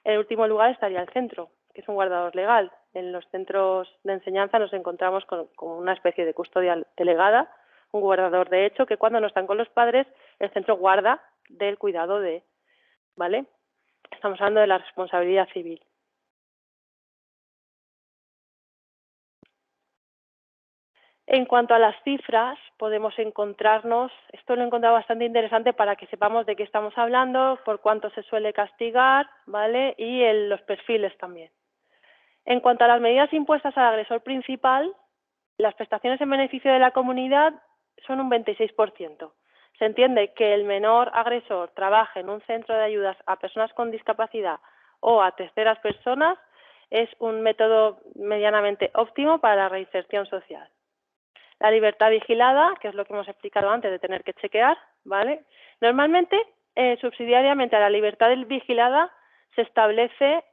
En último lugar estaría el centro, que es un guardador legal. En los centros de enseñanza nos encontramos con una especie de custodia delegada, un guardador de hecho, que cuando no están con los padres, el centro guarda del cuidado de, ¿vale? Estamos hablando de la responsabilidad civil. En cuanto a las cifras, podemos encontrarnos, esto lo he encontrado bastante interesante para que sepamos de qué estamos hablando, por cuánto se suele castigar, ¿vale? Y los perfiles también. En cuanto a las medidas impuestas al agresor principal, las prestaciones en beneficio de la comunidad son un 26%. Se entiende que el menor agresor trabaje en un centro de ayudas a personas con discapacidad o a terceras personas, es un método medianamente óptimo para la reinserción social. La libertad vigilada, que es lo que hemos explicado antes de tener que chequear, ¿vale? Normalmente, subsidiariamente a la libertad vigilada se establece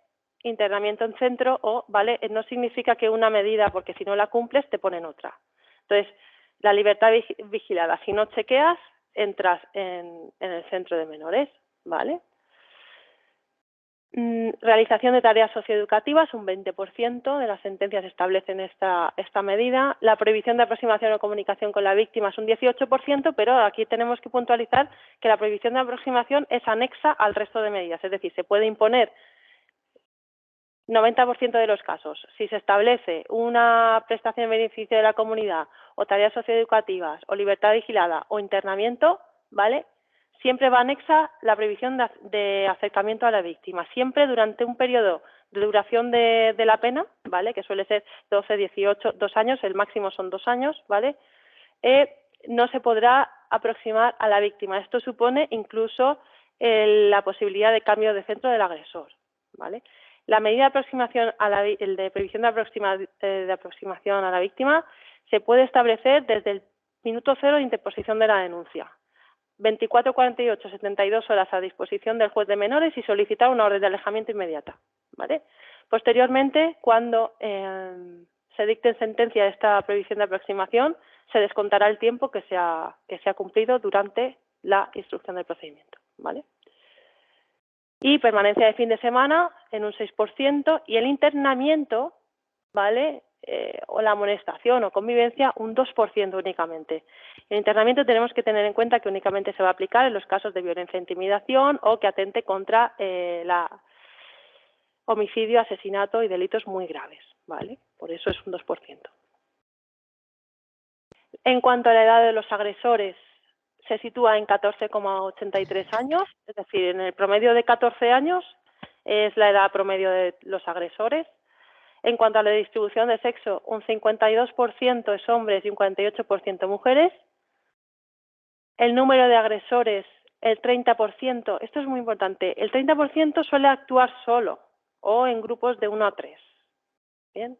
internamiento en centro o, ¿vale? No significa que una medida, porque si no la cumples, te ponen otra. Entonces, la libertad vigilada, si no chequeas, entras en el centro de menores, ¿vale? Realización de tareas socioeducativas, un 20% de las sentencias establecen esta medida. La prohibición de aproximación o comunicación con la víctima es un 18%, pero aquí tenemos que puntualizar que la prohibición de aproximación es anexa al resto de medidas, es decir, se puede imponer 90% de los casos. Si se establece una prestación en beneficio de la comunidad o tareas socioeducativas o libertad vigilada o internamiento, ¿vale? siempre va anexa la prohibición de acercamiento a la víctima, siempre durante un periodo de duración de la pena, ¿vale? Que suele ser 12, 18, 2 años, el máximo son 2 años, ¿vale? No se podrá aproximar a la víctima. Esto supone incluso la posibilidad de cambio de centro del agresor, ¿vale? La medida de aproximación de prohibición de aproximación a la víctima se puede establecer desde el minuto cero de interposición de la denuncia. 24, 48, 72 horas a disposición del juez de menores y solicitar una orden de alejamiento inmediata, ¿vale? Posteriormente, cuando se dicte en sentencia esta prohibición de aproximación, se descontará el tiempo que se ha cumplido durante la instrucción del procedimiento, ¿vale? Y permanencia de fin de semana en un 6% y el internamiento, ¿vale? O la amonestación o convivencia un 2% únicamente. El internamiento tenemos que tener en cuenta que únicamente se va a aplicar en los casos de violencia e intimidación o que atente contra homicidio, asesinato y delitos muy graves, ¿vale? Por eso es un 2%. En cuanto a la edad de los agresores, se sitúa en 14,83 años, es decir, en el promedio de 14 años es la edad promedio de los agresores. En cuanto a la distribución de sexo, un 52% es hombres y un 48% mujeres. El número de agresores, el 30%, esto es muy importante, el 30% suele actuar solo o en grupos de 1 a 3. ¿Bien?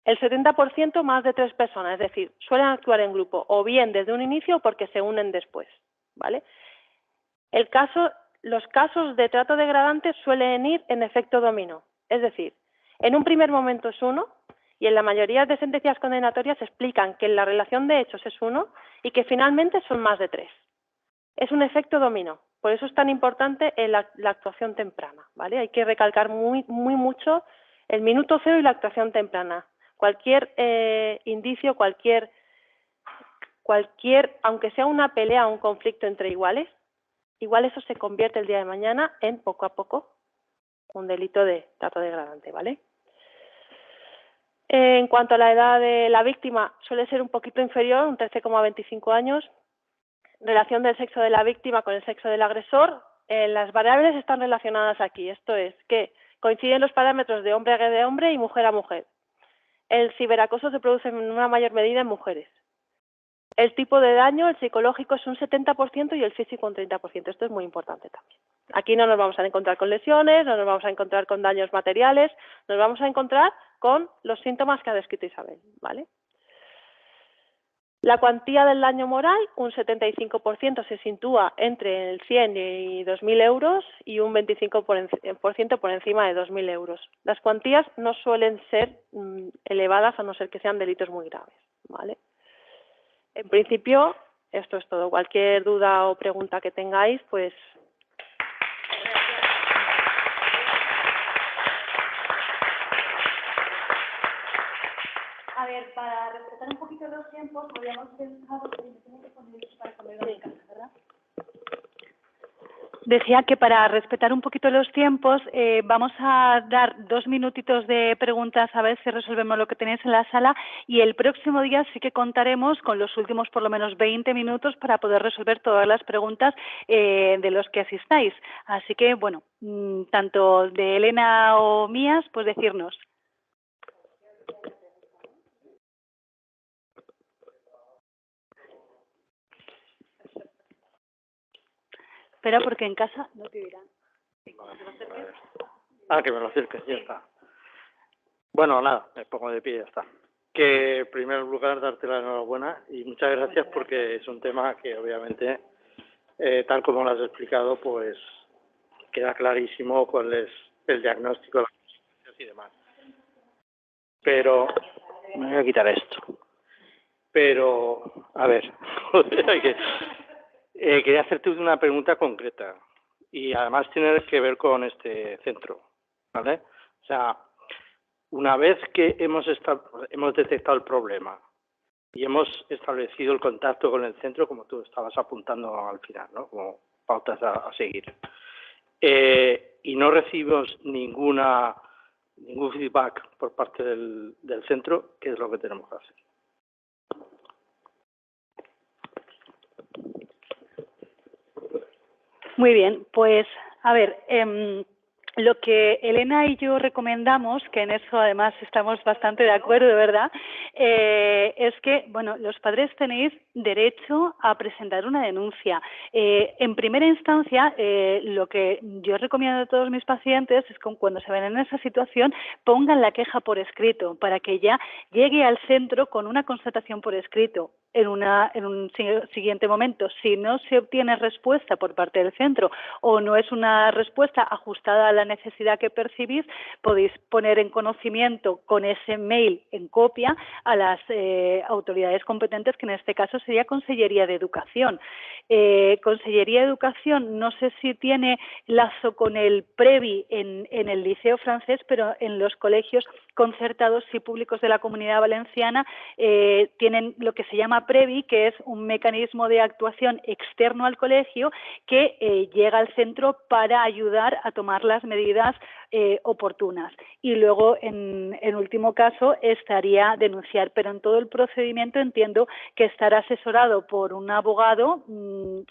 El 70% más de 3 personas, es decir, suelen actuar en grupo o bien desde un inicio o porque se unen después, ¿vale? Los casos de trato degradante suelen ir en efecto dominó, es decir, en un primer momento es 1 y en la mayoría de sentencias condenatorias explican que la relación de hechos es 1 y que finalmente son más de 3. Es un efecto dominó, por eso es tan importante la actuación temprana, ¿vale? Hay que recalcar muy mucho el minuto cero y la actuación temprana. Cualquier indicio, cualquier, aunque sea una pelea o un conflicto entre iguales, igual eso se convierte el día de mañana en, poco a poco, un delito de trato degradante, ¿vale? En cuanto a la edad de la víctima, suele ser un poquito inferior, un 13,25 años. Relación del sexo de la víctima con el sexo del agresor. Las variables están relacionadas aquí, esto es, que coinciden los parámetros de hombre a hombre y mujer a mujer. El ciberacoso se produce en una mayor medida en mujeres. El tipo de daño, el psicológico, es un 70% y el físico un 30%. Esto es muy importante también. Aquí no nos vamos a encontrar con lesiones, no nos vamos a encontrar con daños materiales, nos vamos a encontrar con los síntomas que ha descrito Isabel, ¿vale? La cuantía del daño moral, un 75% se sitúa entre el 100 y 2.000 euros y un 25% por encima de 2.000 euros. Las cuantías no suelen ser elevadas a no ser que sean delitos muy graves, ¿vale? En principio, esto es todo. Cualquier duda o pregunta que tengáis, pues... A ver, para respetar un poquito los tiempos, habíamos pensado que me tengo que poner para comer en casa, ¿verdad? Decía que para respetar un poquito los tiempos, vamos a dar 2 minutitos de preguntas a ver si resolvemos lo que tenéis en la sala y el próximo día sí que contaremos con los últimos por lo menos 20 minutos para poder resolver todas las preguntas de los que asistáis. Así que, bueno, tanto de Elena o mías, pues decirnos. Espera, porque en casa no te dirán. Que me lo acerques, ya está. Bueno, nada, me pongo de pie y ya está. Que en primer lugar darte la enhorabuena y muchas gracias porque es un tema que obviamente, tal como lo has explicado, pues queda clarísimo cuál es el diagnóstico, las consecuencias y demás. Pero, me voy a quitar esto. Pero, a ver, quería hacerte una pregunta concreta y además tiene que ver con este centro, ¿vale? O sea, una vez que hemos detectado el problema y hemos establecido el contacto con el centro, como tú estabas apuntando al final, ¿no? Como pautas a seguir, y no recibimos ningún feedback por parte del centro, ¿qué es lo que tenemos que hacer? Muy bien, pues a ver, lo que Elena y yo recomendamos, que en eso además estamos bastante de acuerdo, ¿verdad? Es que, bueno, los padres tenéis derecho a presentar una denuncia. En primera instancia, lo que yo recomiendo a todos mis pacientes es que cuando se ven en esa situación pongan la queja por escrito para que ya llegue al centro con una constatación por escrito. En un siguiente momento, si no se obtiene respuesta por parte del centro o no es una respuesta ajustada a la necesidad que percibís, podéis poner en conocimiento con ese mail en copia a las autoridades competentes, que en este caso sería Consellería de Educación. Consellería de Educación, no sé si tiene lazo con el Previ en el Liceo Francés, pero en los colegios concertados y públicos de la Comunidad Valenciana tienen lo que se llama Previ, que es un mecanismo de actuación externo al colegio que llega al centro para ayudar a tomar las medidas oportunas. Y luego, en último caso, estaría denunciar, pero en todo el procedimiento entiendo que estar asesorado por un abogado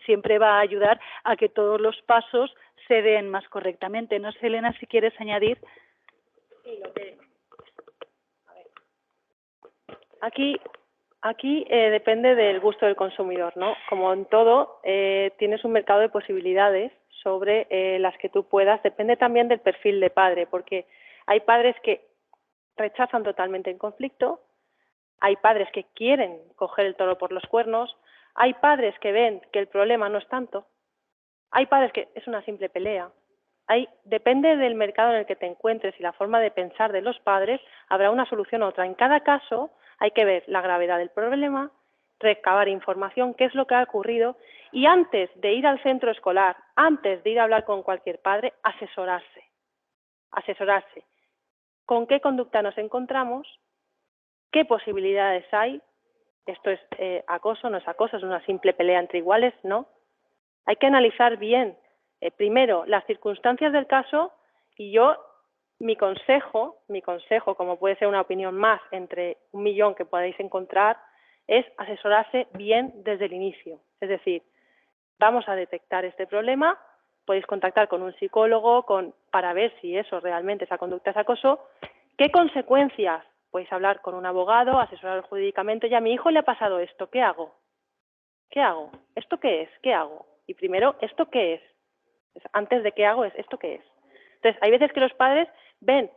siempre va a ayudar a que todos los pasos se den más correctamente. No sé, Elena, si quieres añadir. Sí, Aquí depende del gusto del consumidor, ¿no? Como en todo, tienes un mercado de posibilidades sobre las que tú puedas. Depende también del perfil de padre, porque hay padres que rechazan totalmente el conflicto, hay padres que quieren coger el toro por los cuernos, hay padres que ven que el problema no es tanto, hay padres que es una simple pelea. Depende del mercado en el que te encuentres y la forma de pensar de los padres, habrá una solución u otra. En cada caso hay que ver la gravedad del problema, recabar información, qué es lo que ha ocurrido, y antes de ir al centro escolar, antes de ir a hablar con cualquier padre, asesorarse. ¿Con qué conducta nos encontramos? ¿Qué posibilidades hay? Esto es acoso, no es acoso, es una simple pelea entre iguales, ¿no? Hay que analizar bien, primero, las circunstancias del caso, y mi consejo, como puede ser una opinión más entre 1.000.000 que podáis encontrar, es asesorarse bien desde el inicio. Es decir, vamos a detectar este problema, podéis contactar con un psicólogo para ver si eso realmente, esa conducta es acoso. ¿Qué consecuencias? Podéis hablar con un abogado, asesorar jurídicamente. Ya a mi hijo le ha pasado esto, ¿qué hago? ¿Qué hago? ¿Esto qué es? ¿Qué hago? Y primero, ¿esto qué es? Antes de qué hago es ¿esto qué es? Entonces, hay veces que los padres ven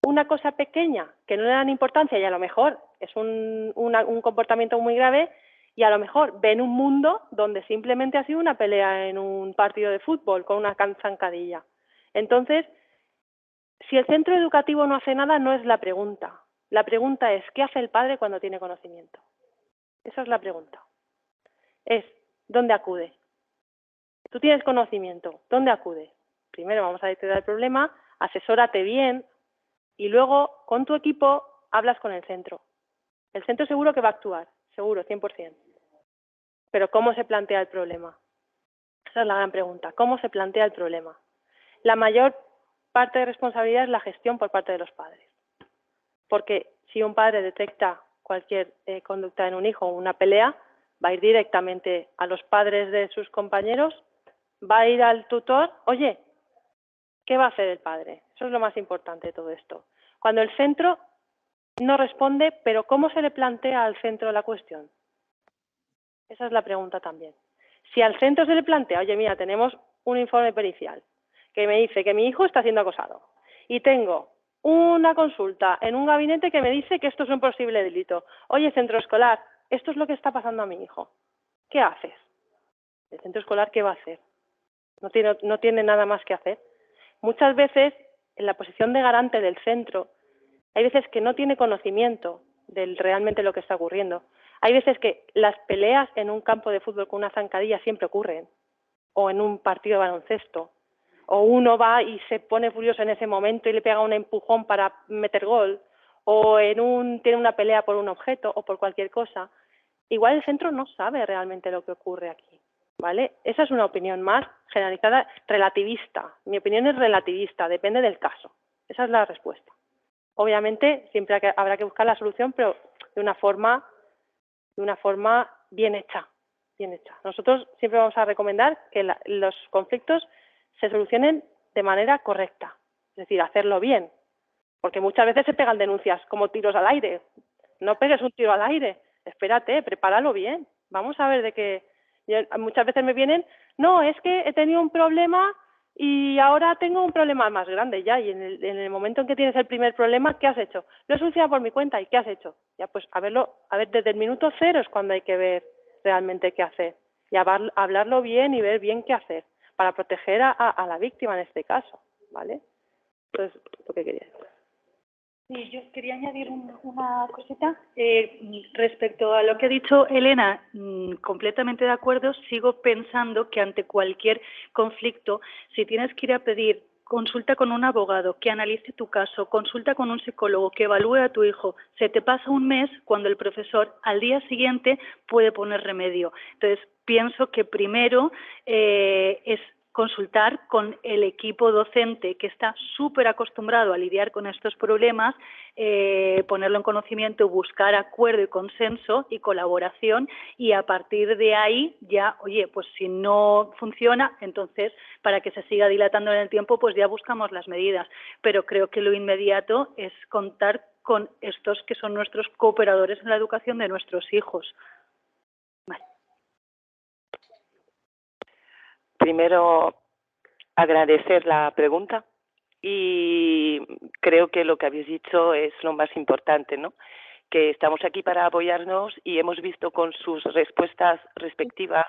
una cosa pequeña que no le dan importancia y a lo mejor es un comportamiento muy grave, y a lo mejor ven un mundo donde simplemente ha sido una pelea en un partido de fútbol con una zancadilla. Entonces, si el centro educativo no hace nada, no es la pregunta. La pregunta es, ¿qué hace el padre cuando tiene conocimiento? Esa es la pregunta. Es, ¿dónde acude? Tú tienes conocimiento, ¿dónde acude? Primero vamos a detectar el problema, asesórate bien y luego con tu equipo hablas con el centro. El centro seguro que va a actuar, seguro, 100%. Pero ¿cómo se plantea el problema? Esa es la gran pregunta. ¿Cómo se plantea el problema? La mayor parte de responsabilidad es la gestión por parte de los padres. Porque si un padre detecta cualquier conducta en un hijo o una pelea, va a ir directamente a los padres de sus compañeros, va a ir al tutor. Oye, ¿qué va a hacer el padre? Eso es lo más importante de todo esto. Cuando el centro no responde, pero ¿cómo se le plantea al centro la cuestión? Esa es la pregunta también. Si al centro se le plantea, oye, mira, tenemos un informe pericial que me dice que mi hijo está siendo acosado y tengo una consulta en un gabinete que me dice que esto es un posible delito. Oye, centro escolar, esto es lo que está pasando a mi hijo. ¿Qué haces? ¿El centro escolar qué va a hacer? No tiene nada más que hacer. Muchas veces, en la posición de garante del centro, hay veces que no tiene conocimiento de realmente lo que está ocurriendo. Hay veces que las peleas en un campo de fútbol con una zancadilla siempre ocurren, o en un partido de baloncesto, o uno va y se pone furioso en ese momento y le pega un empujón para meter gol, o tiene una pelea por un objeto o por cualquier cosa. Igual el centro no sabe realmente lo que ocurre aquí, ¿vale? Esa es una opinión más generalizada, relativista. Mi opinión es relativista, depende del caso. Esa es la respuesta. Obviamente siempre habrá que buscar la solución, pero de una forma bien hecha, bien hecha. Nosotros siempre vamos a recomendar que los conflictos se solucionen de manera correcta, es decir, hacerlo bien, porque muchas veces se pegan denuncias como tiros al aire. No pegues un tiro al aire, espérate, prepáralo bien. Vamos a ver de qué. Muchas veces me vienen, no, es que he tenido un problema y ahora tengo un problema más grande ya, y en el momento en que tienes el primer problema, ¿qué has hecho? Lo he solucionado por mi cuenta, ¿y qué has hecho? Ya pues a ver, desde el minuto cero es cuando hay que ver realmente qué hacer, y hablarlo bien y ver bien qué hacer, para proteger a la víctima en este caso, ¿vale? Entonces, lo que quería decir. Sí, yo quería añadir una cosita. Respecto a lo que ha dicho Elena, completamente de acuerdo. Sigo pensando que ante cualquier conflicto, si tienes que ir a pedir consulta con un abogado que analice tu caso, consulta con un psicólogo que evalúe a tu hijo, se te pasa un mes cuando el profesor al día siguiente puede poner remedio. Entonces, pienso que primero es consultar con el equipo docente que está súper acostumbrado a lidiar con estos problemas, ponerlo en conocimiento, buscar acuerdo y consenso y colaboración, y a partir de ahí ya, oye, pues si no funciona, entonces para que se siga dilatando en el tiempo, pues ya buscamos las medidas. Pero creo que lo inmediato es contar con estos que son nuestros cooperadores en la educación de nuestros hijos. Vale. Primero, agradecer la pregunta, y creo que lo que habéis dicho es lo más importante, ¿no? Que estamos aquí para apoyarnos, y hemos visto con sus respuestas respectivas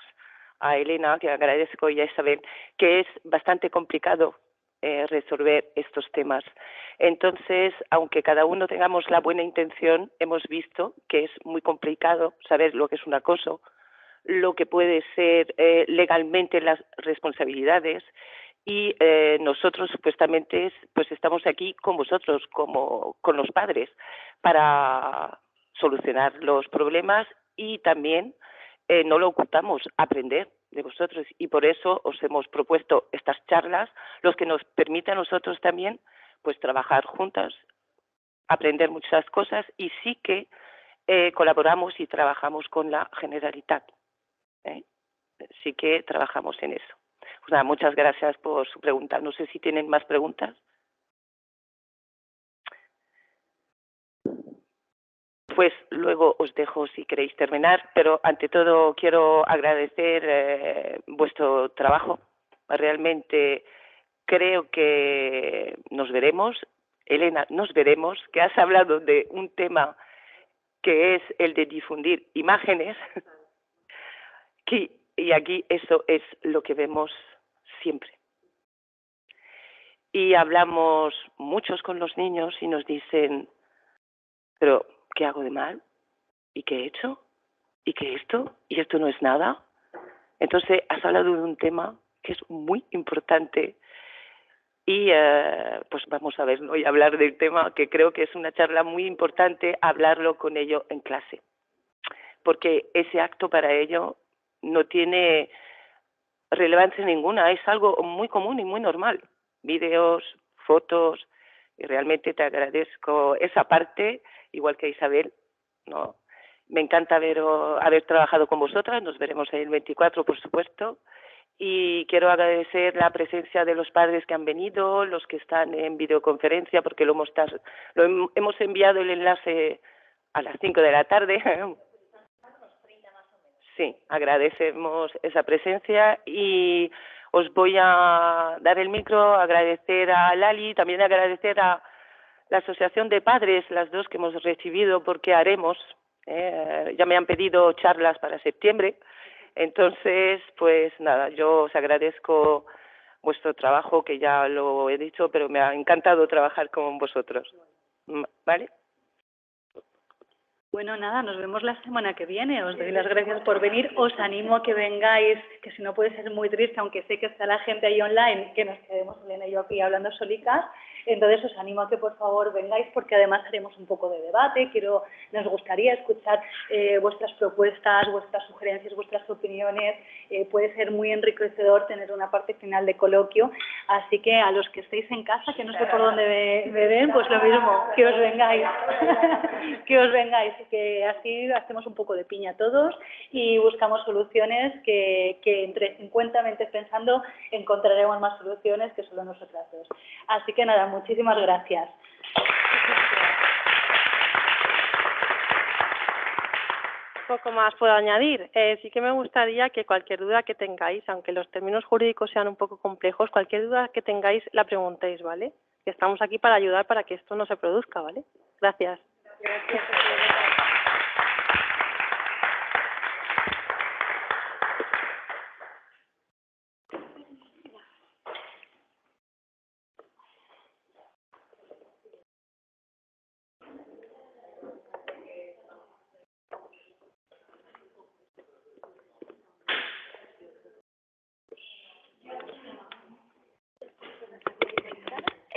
a Elena, que agradezco, y a Isabel, que es bastante complicado resolver estos temas. Entonces, aunque cada uno tengamos la buena intención, hemos visto que es muy complicado saber lo que es un acoso, lo que puede ser legalmente las responsabilidades, y nosotros supuestamente pues estamos aquí con vosotros, como con los padres, para solucionar los problemas, y también no lo ocultamos, aprender de vosotros, y por eso os hemos propuesto estas charlas, los que nos permiten a nosotros también pues trabajar juntas, aprender muchas cosas, y sí que colaboramos y trabajamos con la Generalitat. Sí que trabajamos en eso. Pues nada, muchas gracias por su pregunta. No sé si tienen más preguntas. Pues luego os dejo si queréis terminar, pero ante todo quiero agradecer vuestro trabajo. Realmente creo que nos veremos. Elena, nos veremos, que has hablado de un tema que es el de difundir imágenes, y aquí eso es lo que vemos siempre. Y hablamos muchos con los niños y nos dicen, pero ¿qué hago de mal? ¿Y qué he hecho? ¿Y qué esto? ¿Y esto no es nada? Entonces has hablado de un tema que es muy importante, y pues vamos a verlo y hablar del tema, que creo que es una charla muy importante, hablarlo con ellos en clase, porque ese acto para ellos no tiene relevancia ninguna, es algo muy común y muy normal. Vídeos, fotos, y realmente te agradezco esa parte, igual que Isabel, ¿no? Me encanta haber trabajado con vosotras, nos veremos el 24, por supuesto, y quiero agradecer la presencia de los padres que han venido, los que están en videoconferencia, porque lo hemos enviado el enlace a las 5 de la tarde. Sí, agradecemos esa presencia, y os voy a dar el micro, agradecer a Lali, también agradecer a la Asociación de Padres, las dos que hemos recibido, porque haremos, ya me han pedido charlas para septiembre. Entonces, pues nada, yo os agradezco vuestro trabajo, que ya lo he dicho, pero me ha encantado trabajar con vosotros. ¿Vale? Bueno, nada, nos vemos la semana que viene. Os doy las gracias por venir. Os animo a que vengáis, que si no puede ser muy triste, aunque sé que está la gente ahí online, que nos quedemos Elena y yo aquí hablando solicas. Entonces os animo a que por favor vengáis, porque además haremos un poco de debate. Nos gustaría escuchar vuestras propuestas, vuestras sugerencias, vuestras opiniones. Puede ser muy enriquecedor tener una parte final de coloquio, así que a los que estéis en casa, que no sé por dónde me ven, pues lo mismo, que os vengáis, que os vengáis, y que así hacemos un poco de piña todos y buscamos soluciones que entre 50 mentes pensando encontraremos más soluciones que solo nosotras dos. Así que nada, muchísimas gracias. Poco más puedo añadir. Sí que me gustaría que cualquier duda que tengáis, aunque los términos jurídicos sean un poco complejos, cualquier duda que tengáis la preguntéis, ¿vale? Que estamos aquí para ayudar para que esto no se produzca, ¿vale? Gracias.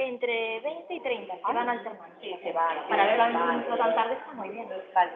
Entre 20 y 30, se van alternando. Sí, se van. Para ver no tan tarde está muy bien. Vale.